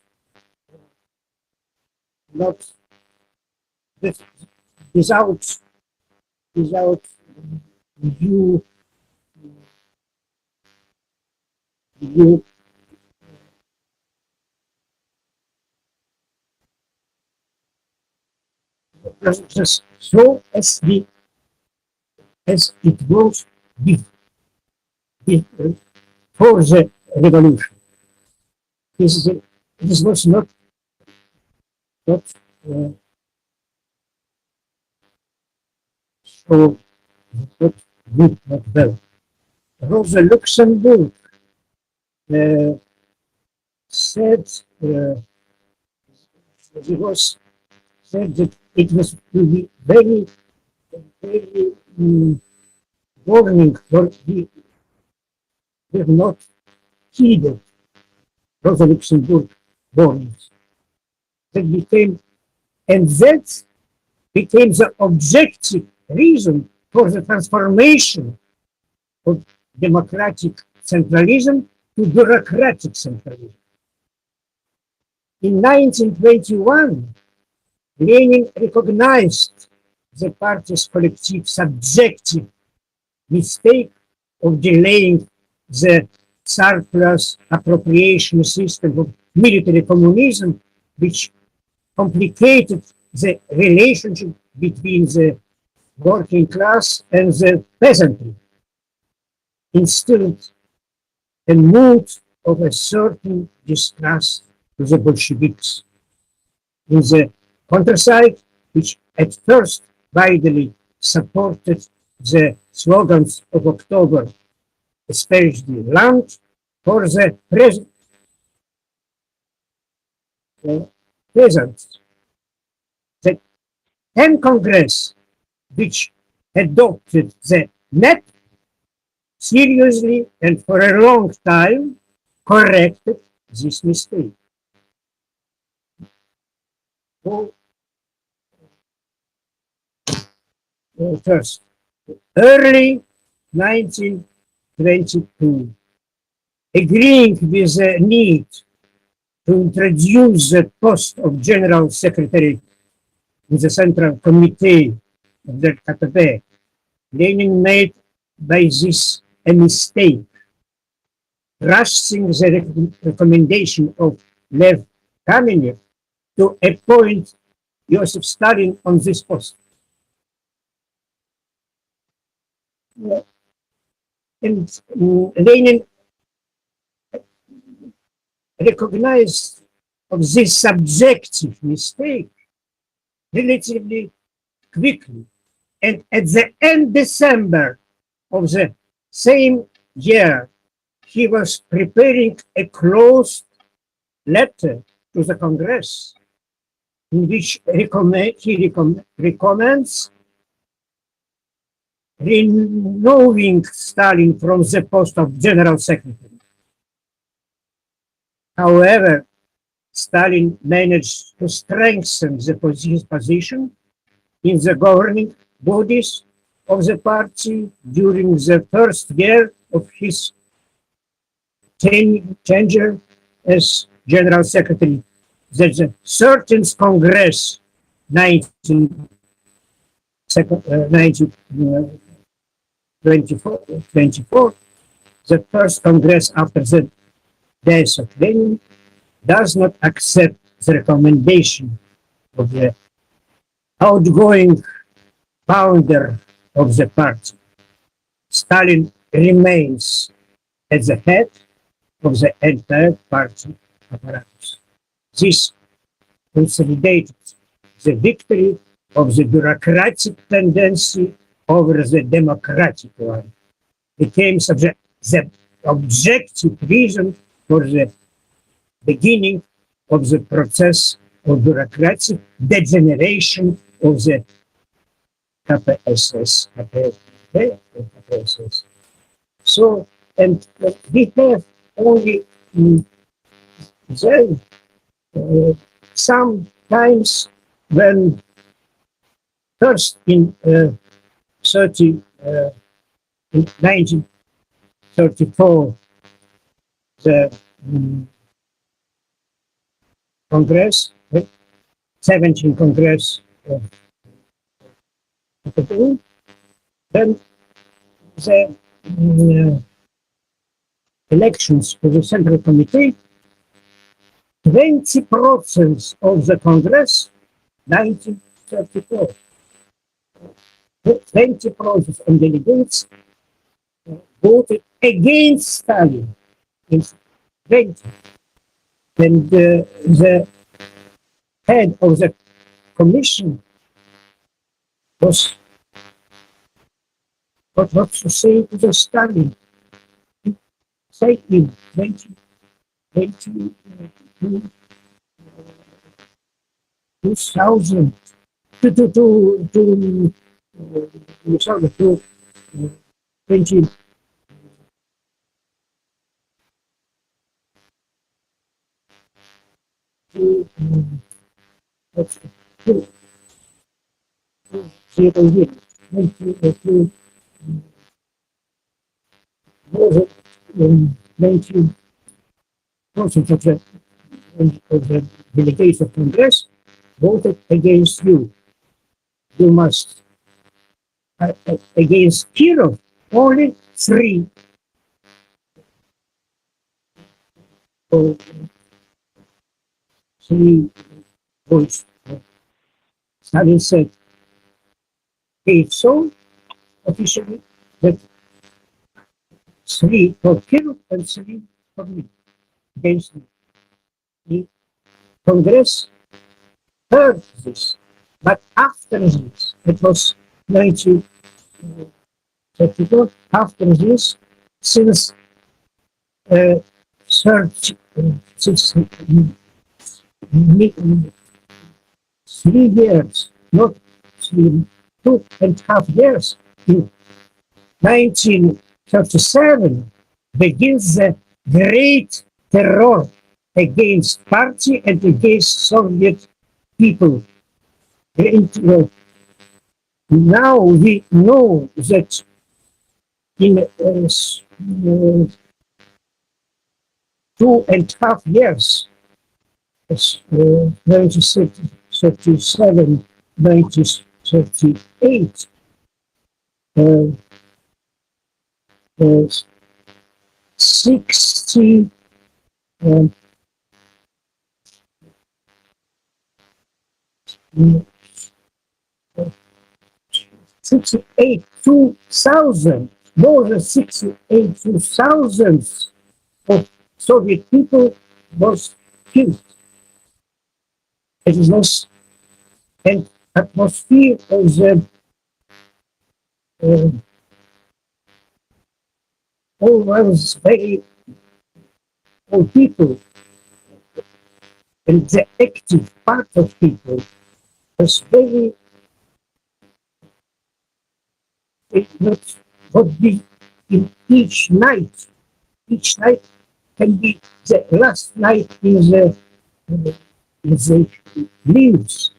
without new just so as it was for the revolution. This was not so not good, not well. Rosa Luxemburg said it was said that it was to be very warning for the have not heeded Rosa Luxemburg warnings. That became the objective reason for the transformation of democratic centralism to bureaucratic centralism. In 1921, Lenin recognized the party's collective subjective mistake of delaying the surplus appropriation system of military communism, which complicated the relationship between the working class and the peasantry, instilled a mood of a certain distrust to the Bolsheviks. In the countryside, which at first widely supported the slogans of October, especially land for the peasants. The 10th Congress, which adopted the net seriously and for a long time, corrected this mistake. So, first, early 1922, agreeing with the need to introduce the post of General Secretary in the Central Committee of the KPB, Lenin made by this a mistake, rushing the recommendation of Lev Kamenev to appoint Joseph Stalin on this post. And Lenin recognized of this subjective mistake relatively quickly. And at the end December of the same year, he was preparing a closed letter to the Congress in which he recommends removing Stalin from the post of General Secretary. However, Stalin managed to strengthen the position in the governing bodies of the party during the first year of his tenure as General Secretary. That the 13th Congress, 1924, the first Congress after the death of Lenin, does not accept the recommendation of the outgoing founder of the party. Stalin remains at the head of the entire party apparatus. This consolidated the victory of the bureaucratic tendency over the democratic one. Became the objective reason for the beginning of the process of bureaucratic degeneration of the KPSS. So, and we have only then sometimes when first in 1934 the Congress, 17th Congress of the then the elections for the Central Committee, 20% of the Congress, 1934, 20% of delegates voted against Stalin. In 20. And the head of the commission was what to say to the Stalin. Say in 2000 20 of the delegates of Congress voted against you. You must against Kirov only 3 or 3 votes. Stalin said, if so, officially, that 3 for Kirov and 3 for me, against me. The Congress heard this. But after this, it was 1932, after this, since 3 years, not 2.5 years, in 1937 begins the great terror against party and against Soviet people. Now we know that in 2.5 years, 1937, 1938, 60, 68,000, more than 68,000 of Soviet people was killed. It was an atmosphere of the all was very old people, and the active part of people was very, it would be in each night. Each night can be the last night in the news.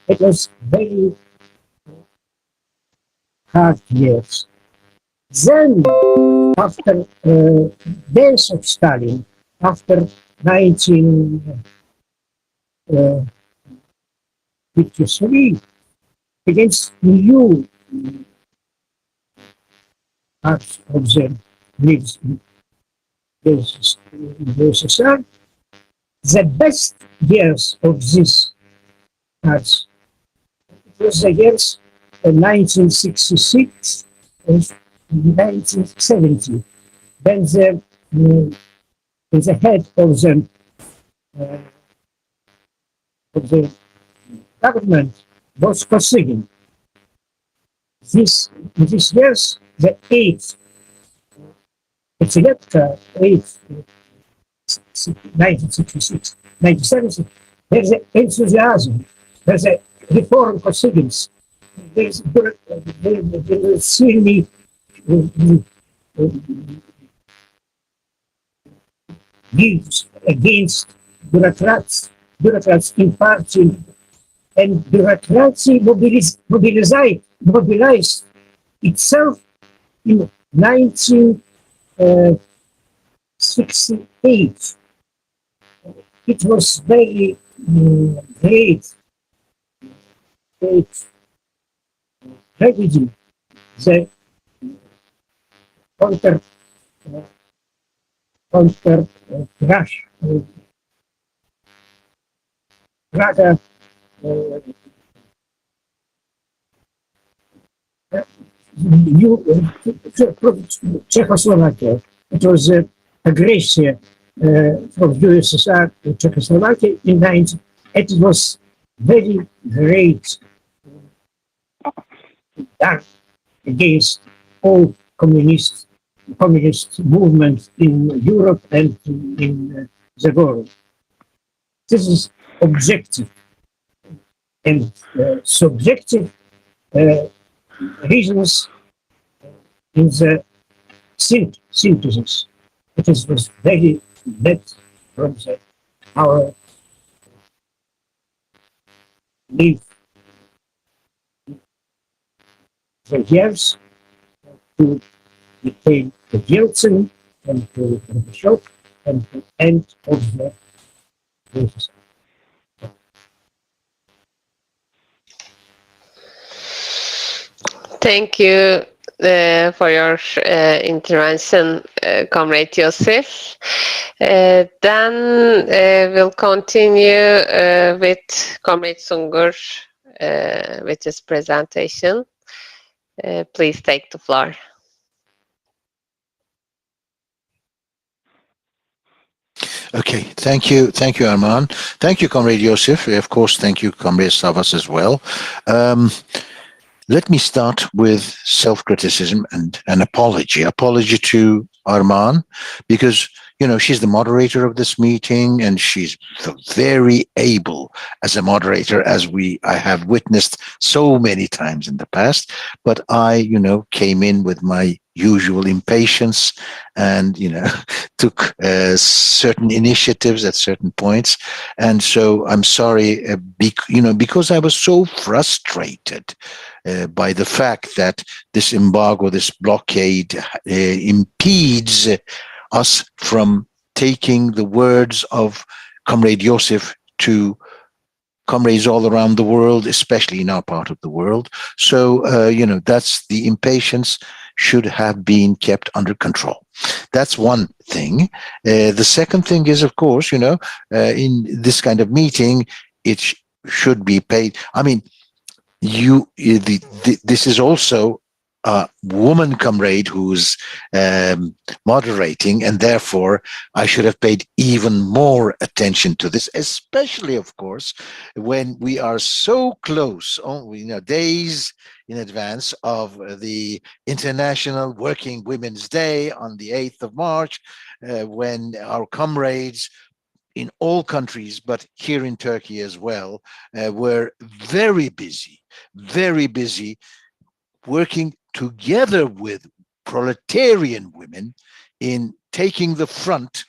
It was very hard years. Then, after death of Stalin, after 1953, against new parts of the USSR, the best years of this parts was the years of 1966 and 1970. Then the head of the government was Kosygin. These years, the 8th, it's a 8th, 1966, 1970, there's an enthusiasm, there's a reform Kosygin's, there's really views against bureaucrats in party, and bureaucracy mobilized itself in 1968. It was very great tragedy. The counter crash, Praga, Czechoslovakia. It was aggression from USSR to Czechoslovakia in 19. It was very great dark against all communist movements in Europe and in the world. This is objective and subjective reasons in the synthesis. It was very bad from our live the years to become the Yeltsin and to the shock and the end of the process. Thank you for your intervention, Comrade Yosef. Then we'll continue with Comrade Sungur with his presentation. Please take the floor. Okay, thank you, Arman. Thank you, Comrade Yosef. Of course, thank you, Comrade Savas, as well. Um, Let me start with self-criticism and an apology. Apology to Arman, because she's the moderator of this meeting, and she's very able as a moderator, as I have witnessed so many times in the past. But I, came in with my usual impatience, and took certain initiatives at certain points, and so I'm sorry, because I was so frustrated by the fact that this embargo, this blockade, impedes us from taking the words of Comrade Yosef to comrades all around the world, especially in our part of the world. So, that's the impatience should have been kept under control. That's one thing. The second thing is, of course, in this kind of meeting, it should be paid. I mean, this is also a woman comrade who's moderating, and therefore I should have paid even more attention to this, especially, of course, when we are so close, days in advance of the International Working Women's Day on the 8th of March, when our comrades in all countries, but here in Turkey as well, were very busy working together with proletarian women in taking the front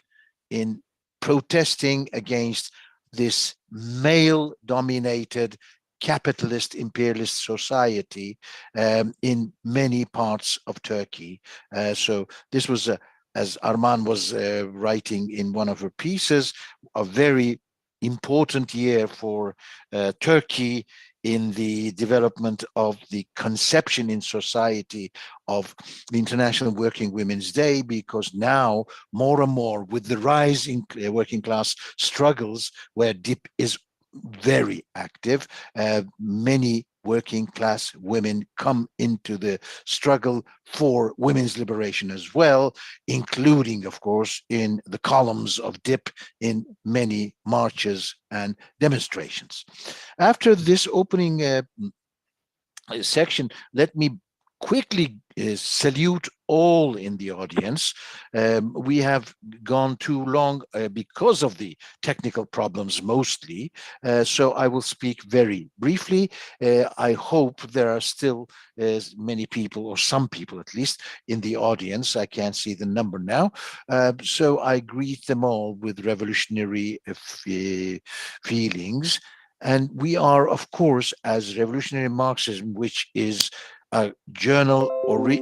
in protesting against this male dominated capitalist imperialist society in many parts of Turkey. So this was as Arman was writing in one of her pieces, a very important year for Turkey in the development of the conception in society of the International Working Women's Day, because now more and more with the rise in working class struggles, where DIP is very active, many working class women come into the struggle for women's liberation as well, including, of course, in the columns of DIP in many marches and demonstrations. After this opening section, let me quickly salute all in the audience. We have gone too long because of the technical problems mostly, so I will speak very briefly. I hope there are still many people, or some people at least, in the audience. I can't see the number now. So I greet them all with revolutionary feelings. And we are, of course, as Revolutionary Marxism, which is a journal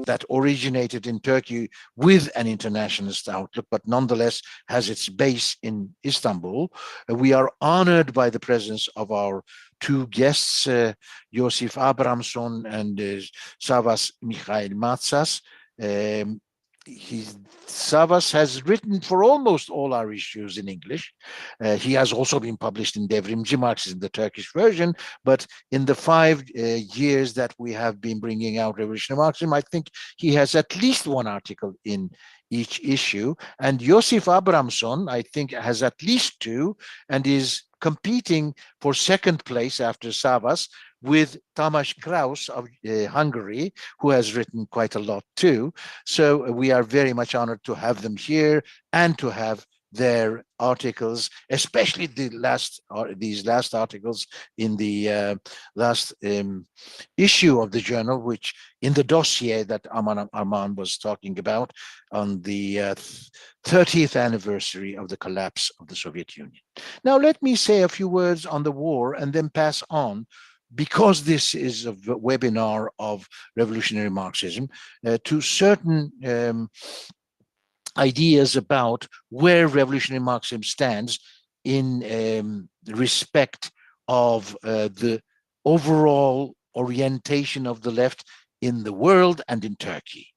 that originated in Turkey with an internationalist outlook, but nonetheless has its base in Istanbul. We are honored by the presence of our two guests, Josif Abramson and Savas Mikhail Matsas. Savas has written for almost all our issues in English. He has also been published in Devrimci Marxism, the Turkish version, but in the 5 years that we have been bringing out Revolutionary Marxism, I think he has at least one article in each issue. And Josif Abramson, I think, has at least 2 and is competing for second place after Savas with Tamás Kraus of Hungary, who has written quite a lot too. So we are very much honored to have them here and to have their articles, especially these last articles in the last issue of the journal, which in the dossier that Arman was talking about on the 30th anniversary of the collapse of the Soviet Union. Now, let me say a few words on the war and then pass on, because this is a webinar of Revolutionary Marxism, to certain ideas about where Revolutionary Marxism stands in respect of the overall orientation of the left in the world and in Turkey.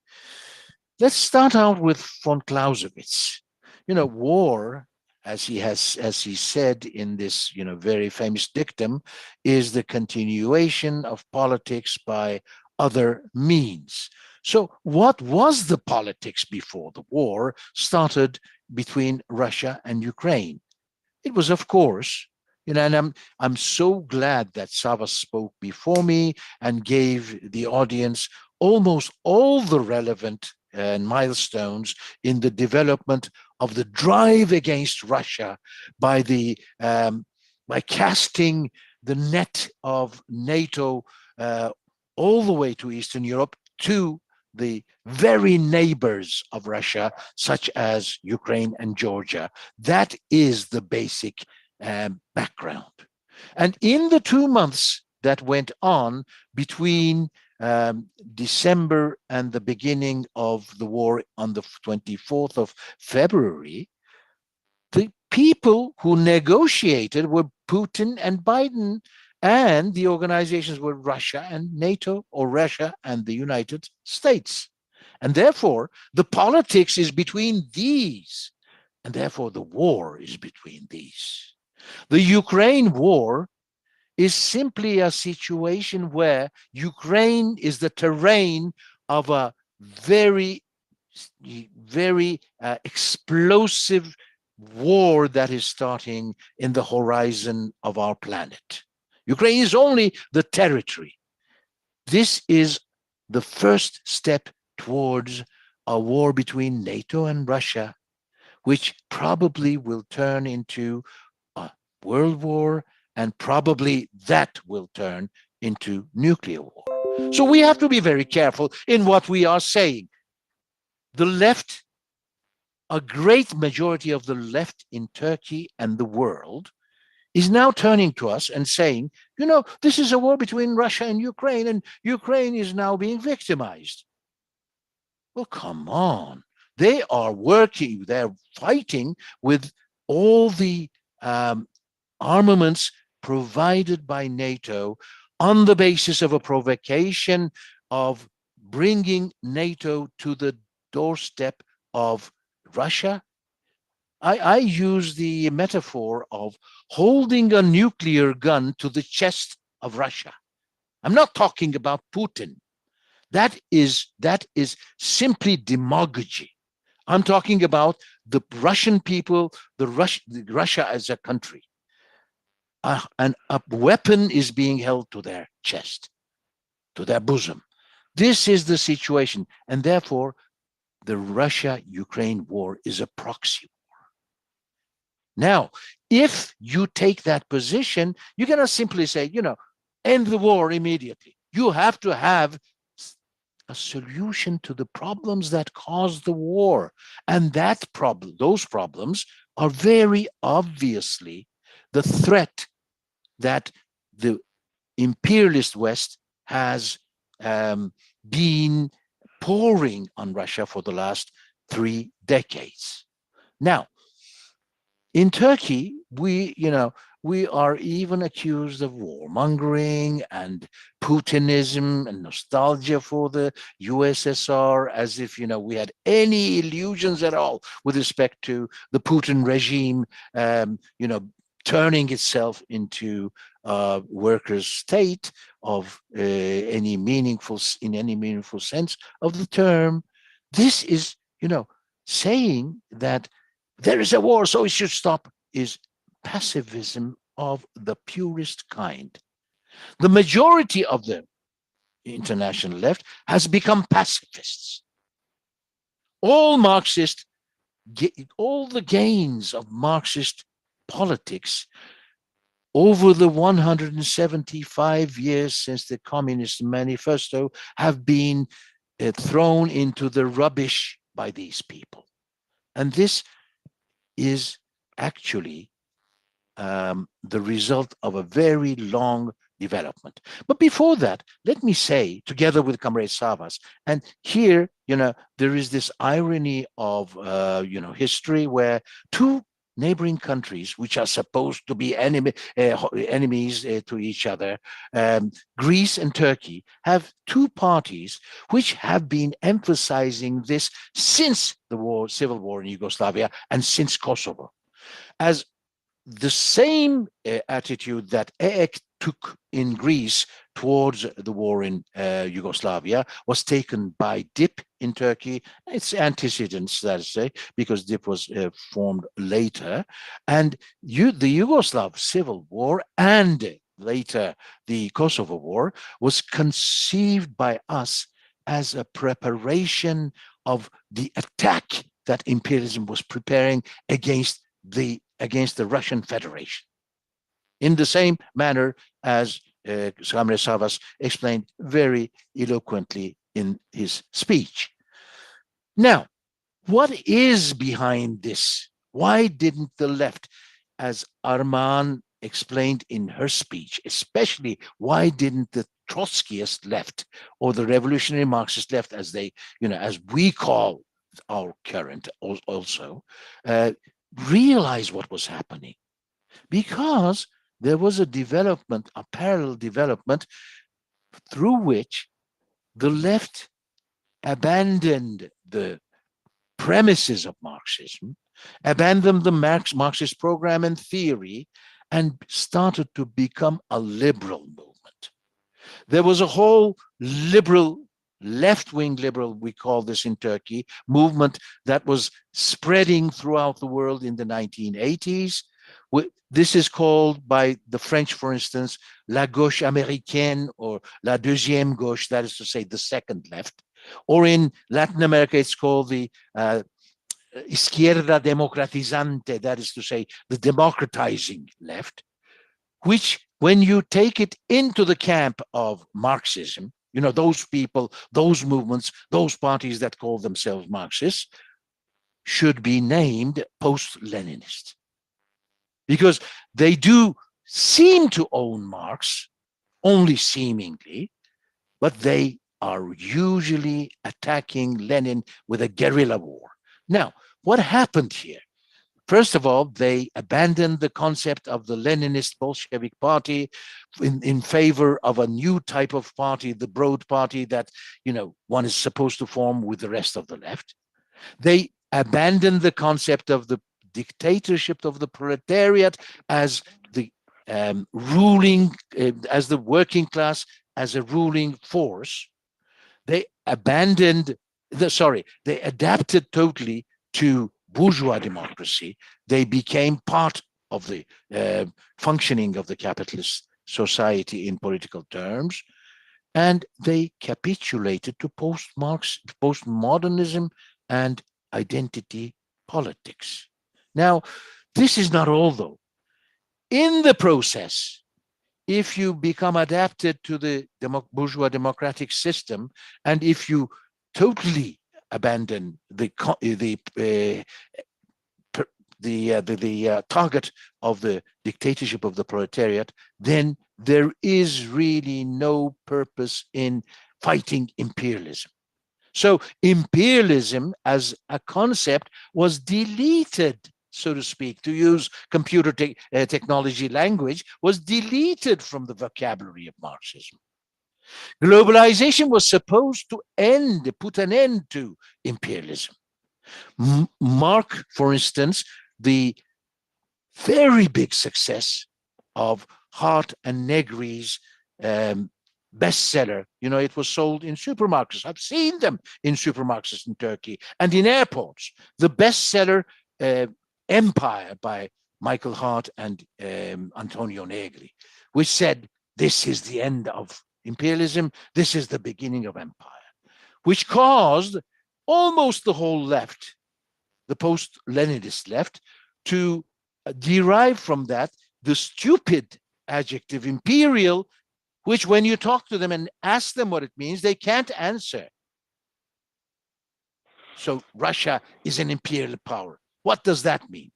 Let's start out with von Clausewitz. War, as he said in this very famous dictum, is the continuation of politics by other means. So what was the politics before the war started between Russia and Ukraine. It was, of course, and I'm so glad that Sava spoke before me and gave the audience almost all the relevant milestones in the development of the drive against Russia by by casting the net of NATO all the way to Eastern Europe, to the very neighbors of Russia, such as Ukraine and Georgia. That is the basic background. And in the 2 months that went on between December and the beginning of the war on the 24th of February, the people who negotiated were Putin and Biden, and the organizations were Russia and NATO, or Russia and the United States. And therefore, the politics is between these, and therefore the war is between these. The Ukraine war is simply a situation where Ukraine is the terrain of a very explosive war that is starting in the horizon of our planet. Ukraine is only the territory. This is the first step towards a war between NATO and Russia, which probably will turn into a world war, and probably that will turn into nuclear war. So we have to be very careful in what we are saying. The left, a great majority of the left in Turkey and the world, is now turning to us and saying, this is a war between Russia and Ukraine is now being victimized. Well, come on. They are working, they're fighting with all the armaments provided by NATO on the basis of a provocation of bringing NATO to the doorstep of Russia. I use the metaphor of holding a nuclear gun to the chest of Russia. I'm not talking about Putin. That is simply demagogy. I'm talking about the Russian people, Russia as a country. And a weapon is being held to their chest, to their bosom. This is the situation. And therefore, the Russia-Ukraine war is a proxy war. Now, if you take that position, you're going to simply say, end the war immediately. You have to have a solution to the problems that caused the war. And those problems are very obviously the threat that the imperialist West has been pouring on Russia for the last 3 decades. Now, in Turkey, we are even accused of warmongering and Putinism and nostalgia for the USSR, as if, we had any illusions at all with respect to the Putin regime, turning itself into a workers' state of any meaningful sense of the term. This is, saying that there is a war, so it should stop, is pacifism of the purest kind. The majority of the international left has become pacifists. All the gains of Marxist politics over the 175 years since the Communist Manifesto have been thrown into the rubbish by these people. And this is actually the result of a very long development. But before that, let me say, together with Comrade Savas, and here, there is this irony of, history where two neighboring countries, which are supposed to be enemies to each other, Greece and Turkey, have two parties which have been emphasizing this since the civil war in Yugoslavia and since Kosovo, as the same attitude that EEC took in Greece towards the war in Yugoslavia was taken by DIP in Turkey, its antecedents, that is to say, because DIP was formed later, and the Yugoslav Civil War and later the Kosovo War was conceived by us as a preparation of the attack that imperialism was preparing against the Russian Federation. In the same manner as Samre Savas explained very eloquently in his speech. Now, what is behind this? Why didn't the left, as Arman explained in her speech, especially why didn't the Trotskyist left or the revolutionary Marxist left, as they, as we call our current also, realize what was happening? Because there was a development, a parallel development, through which the left abandoned the premises of Marxism, abandoned the Marxist program and theory, and started to become a liberal movement. There was a whole liberal, left-wing liberal, we call this in Turkey, movement that was spreading throughout the world in the 1980s. This is called by the French, for instance, la gauche américaine, or la deuxième gauche, that is to say the second left. Or in Latin America, it's called the izquierda democratizante, that is to say the democratizing left, which, when you take it into the camp of Marxism, those people, those movements, those parties that call themselves Marxists, should be named post-Leninist. Because they do seem to own Marx, only seemingly, but they are usually attacking Lenin with a guerrilla war. Now, what happened here? First of all, they abandoned the concept of the Leninist Bolshevik party in favor of a new type of party, the broad party that, one is supposed to form with the rest of the left. They abandoned the concept of the dictatorship of the proletariat as the ruling, as the working class, as a ruling force. They adapted totally to bourgeois democracy. They became part of the functioning of the capitalist society in political terms, and they capitulated to postmodernism and identity politics. Now, this is not all, though. In the process, if you become adapted to the bourgeois democratic system, and if you totally abandon the target of the dictatorship of the proletariat, then there is really no purpose in fighting imperialism. So imperialism as a concept was deleted, so to speak, to use computer technology language, was deleted from the vocabulary of Marxism. Globalization was supposed to put an end to imperialism. Mark, for instance, the very big success of Hart and Negri's bestseller. It was sold in supermarkets. I've seen them in supermarkets in Turkey and in airports. The bestseller Empire by Michael Hart and Antonio Negri, which said, this is the end of imperialism, this is the beginning of empire, which caused almost the whole left, the post-Leninist left, to derive from that the stupid adjective imperial, which when you talk to them and ask them what it means, they can't answer. So Russia is an imperial power. What does that mean?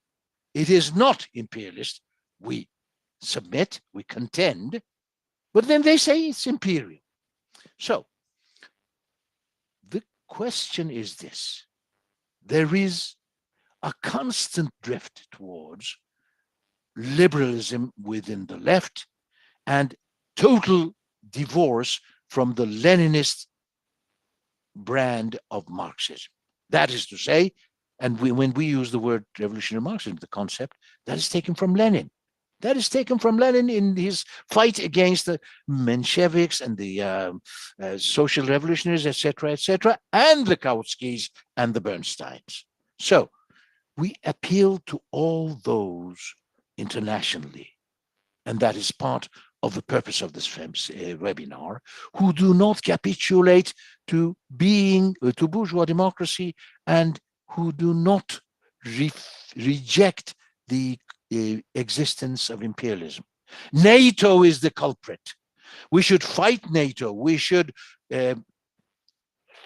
It is not imperialist. We submit, we contend, but then they say it's imperial. So the question is this. There is a constant drift towards liberalism within the left and total divorce from the Leninist brand of Marxism. That is to say, and when we use the word revolutionary Marxism, the concept, that is taken from Lenin. That is taken from Lenin in his fight against the Mensheviks and the social revolutionaries, etc., and the Kautskys and the Bernsteins. So we appeal to all those internationally, and that is part of the purpose of this webinar, who do not capitulate to bourgeois democracy and who do not reject the existence of imperialism. NATO is the culprit. We should fight NATO. We should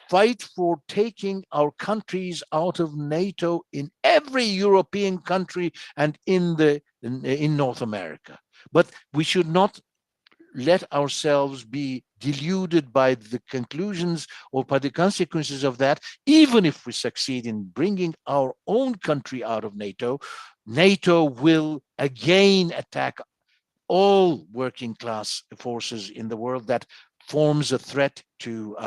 fight for taking our countries out of NATO in every European country and in North America. But we should not let ourselves be deluded by the conclusions or by the consequences of that. Even if we succeed in bringing our own country out of NATO, NATO will again attack all working class forces in the world. That forms a threat to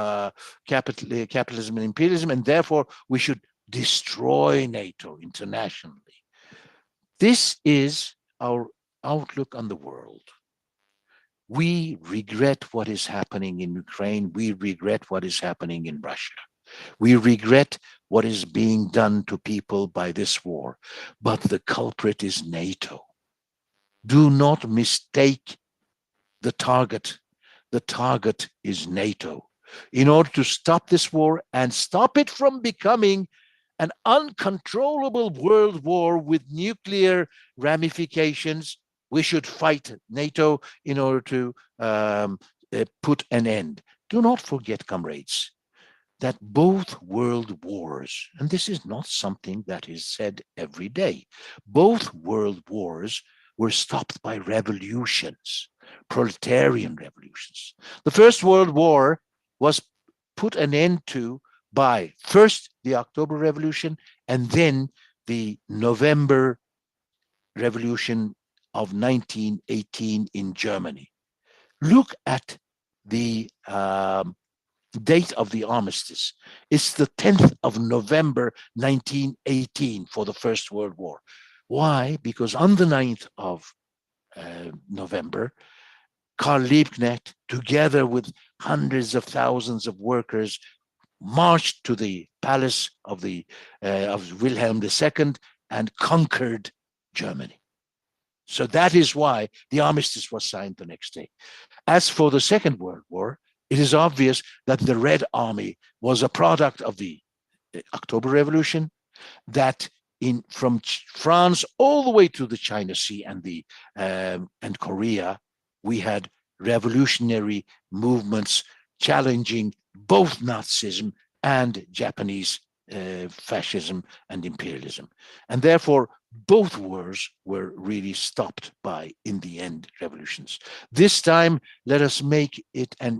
capitalism and imperialism, and therefore we should destroy NATO internationally. This is our outlook on the world. We regret what is happening in Ukraine. We regret what is happening in Russia. We regret what is being done to people by this war. But the culprit is NATO. Do not mistake the target. The target is NATO. In order to stop this war and stop it from becoming an uncontrollable world war with nuclear ramifications, we should fight NATO in order to put an end. Do not forget, comrades, that both world wars, and this is not something that is said every day, both world wars were stopped by revolutions, proletarian revolutions. The First World War was put an end to by first the October Revolution and then the November Revolution of 1918 in Germany. Look at the date of the armistice. It's the 10th of November 1918 for the First World War. Why? Because on the 9th of November, Karl Liebknecht, together with hundreds of thousands of workers, marched to the palace of Wilhelm II and conquered Germany. So that is why the armistice was signed the next day. As for the Second World War, it is obvious that the Red Army was a product of the October Revolution, that from France all the way to the China Sea and Korea, we had revolutionary movements challenging both Nazism and Japanese fascism and imperialism. And therefore, both wars were really stopped by, in the end, revolutions. This time, let us make it a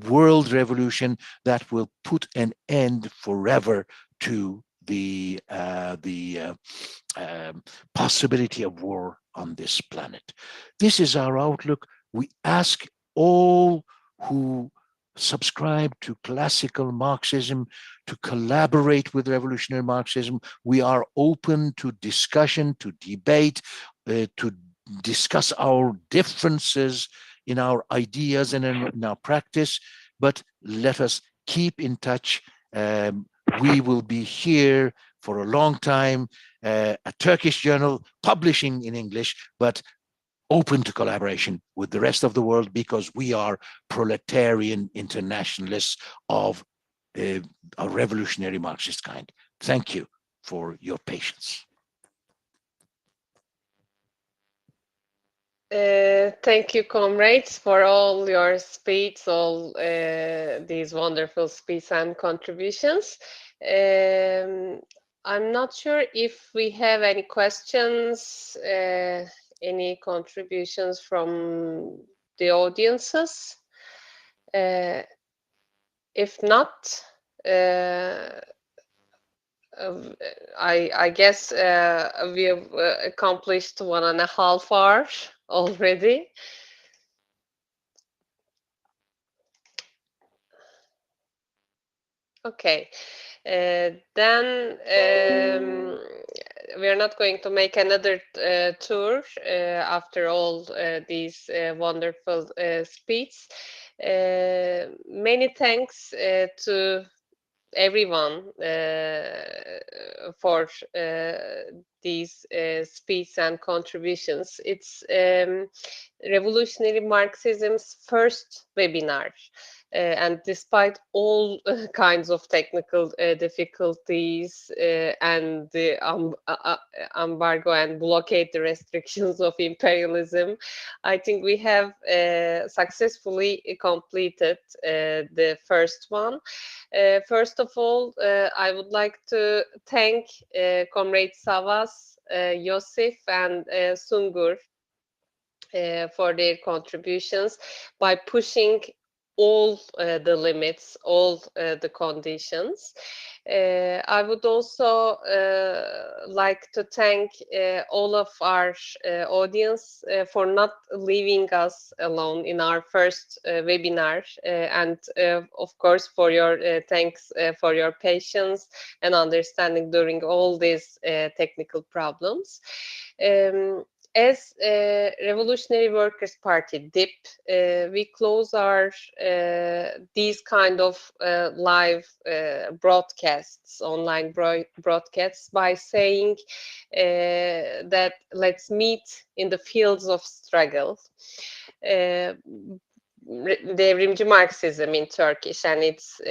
world revolution that will put an end forever to the possibility of war on this planet. This is our outlook. We ask all who subscribe to classical Marxism to collaborate with revolutionary Marxism. We are open to discussion, to debate, to discuss our differences in our ideas and in our practice, but let us keep in touch. We will be here for a long time, a Turkish journal publishing in English, but open to collaboration with the rest of the world, because we are proletarian internationalists of a revolutionary Marxist kind. Thank you for your patience. Thank you, comrades, for all your speech, all these wonderful speeches and contributions. I'm not sure if we have any questions, any contributions from the audiences. If not, I guess we have accomplished 1.5 hours already. Okay, then we are not going to make another tour after all these wonderful speeches. Many thanks to everyone for these speeches and contributions. It's Revolutionary Marxism's first webinar. And despite all kinds of technical difficulties and the embargo and blockade, the restrictions of imperialism, I think we have successfully completed the first one. First of all, I would like to thank Comrade Savas, Yosif, and Sungur for their contributions by pushing all the limits, all the conditions. I would also like to thank all of our audience for not leaving us alone in our first webinar, and of course for your thanks for your patience and understanding during all these technical problems. As Revolutionary Workers' Party, DIP, we close our these kind of live broadcasts, online broadcasts, by saying that let's meet in the fields of struggle. Devrimci Marxism in Turkish, and its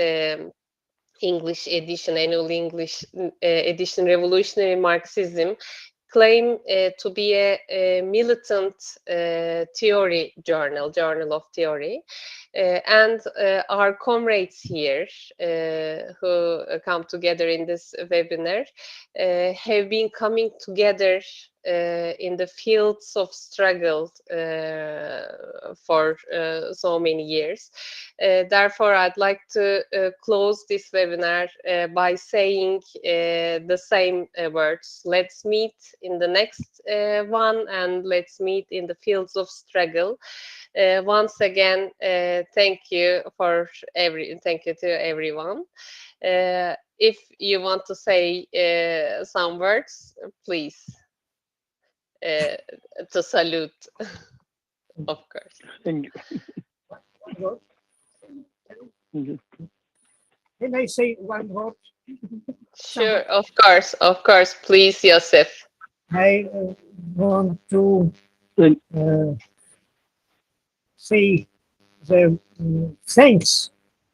English edition, annual English edition, Revolutionary Marxism, claim to be a militant theory journal of theory. And our comrades here who come together in this webinar have been coming together in the fields of struggle for so many years. Therefore, I'd like to close this webinar by saying the same words. Let's meet in the next one, and let's meet in the fields of struggle. Once again, thank you to everyone. If you want to say some words, please. To salute, of course. Thank you. Can I say one word? Sure, of course. Please, Yosef. I want to say the thanks,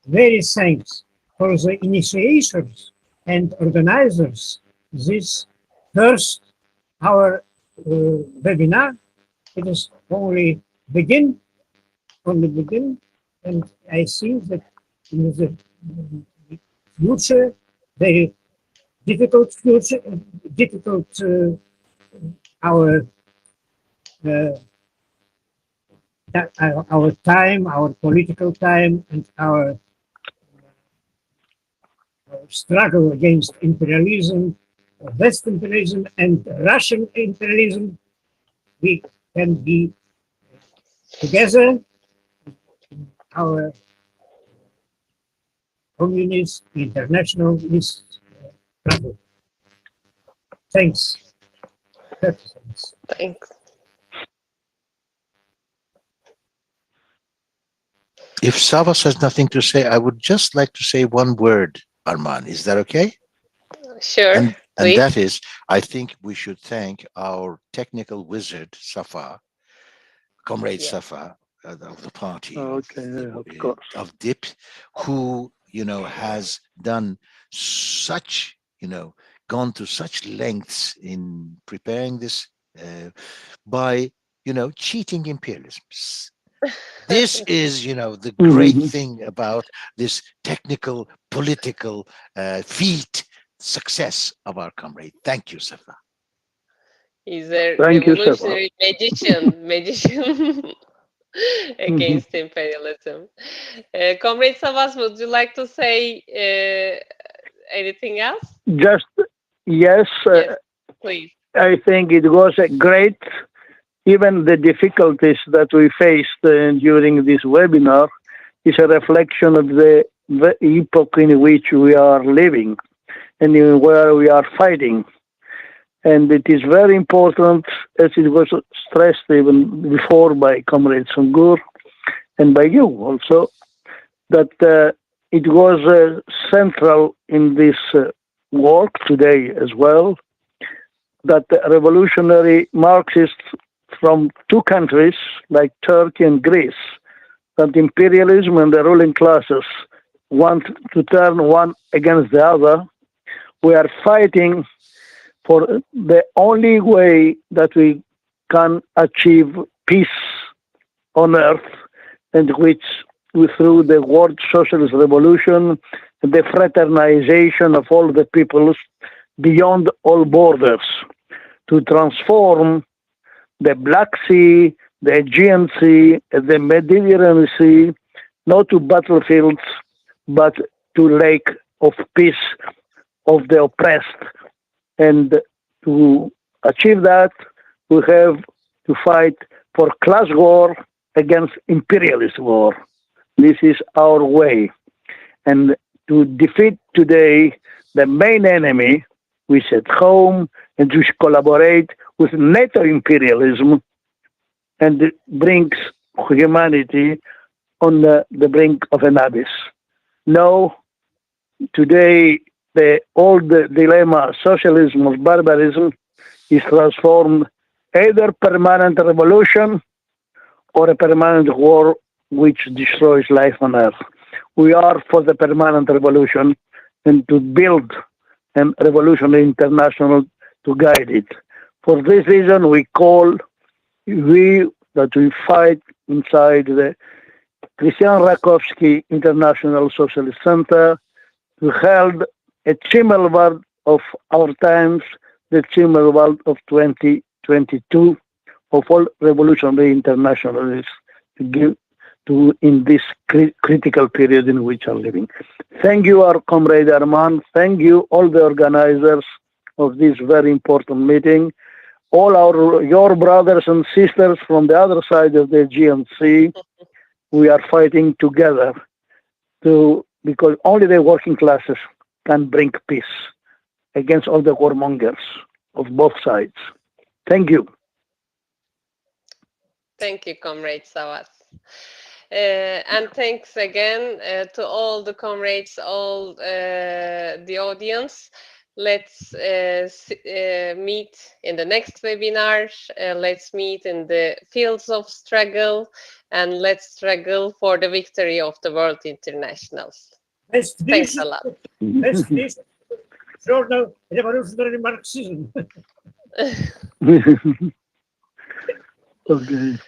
very thanks for the initiators and organizers this first our webinar. It is only begin, and I think that in the future, very difficult future, our time, our political time, and our struggle against imperialism, West imperialism and Russian imperialism, we can be together, our communist, internationalist struggle. Thanks. Thanks. If Savas has nothing to say, I would just like to say one word, Arman. Is that okay? Sure. And that is, I think we should thank our technical wizard, Safa, Comrade Safa, of the party, of DIP, who, has done such, gone to such lengths in preparing this by, cheating imperialism. This is, the great thing about this technical, political feat, success of our comrade. Thank you, Safa. He's a revolutionary magician against imperialism. Comrade Savas, would you like to say anything else? Just, yes, please. I think it was a great, even the difficulties that we faced during this webinar is a reflection of the epoch in which we are living and where we are fighting. And it is very important, as it was stressed even before by Comrade Sungur and by you also, that it was central in this work today as well, that revolutionary Marxists from two countries like Turkey and Greece, that imperialism and the ruling classes want to turn one against the other. We are fighting for the only way that we can achieve peace on earth, and which through the world socialist revolution, the fraternization of all the peoples beyond all borders, to transform the Black Sea, the Aegean Sea, the Mediterranean Sea, not to battlefields, but to lake of peace of the oppressed. And to achieve that, we have to fight for class war against imperialist war. This is our way. And to defeat today the main enemy, we at home and to collaborate with NATO imperialism, and it brings humanity on the brink of an abyss. No, today the old dilemma, socialism of barbarism, is transformed either permanent revolution or a permanent war which destroys life on earth. We are for the permanent revolution and to build a revolutionary international to guide it. For this reason, we fight inside the Christian Rakowski International Socialist Center to hold a Zimmerwald of our times, the Zimmerwald of 2022, of all revolutionary internationalists to give to in this critical period in which we are living. Thank you, our comrade Armand. Thank you, all the organizers of this very important meeting. All your brothers and sisters from the other side of the Aegean Sea, we are fighting together because only the working classes can bring peace against all the warmongers of both sides. Thank you. Thank you, Comrade Savas. And thanks again to all the comrades, all the audience. Let's meet in the next webinar. Let's meet in the fields of struggle, and let's struggle for the victory of the World Internationals. Thanks a lot. Journal Revolutionary Marxism. Okay.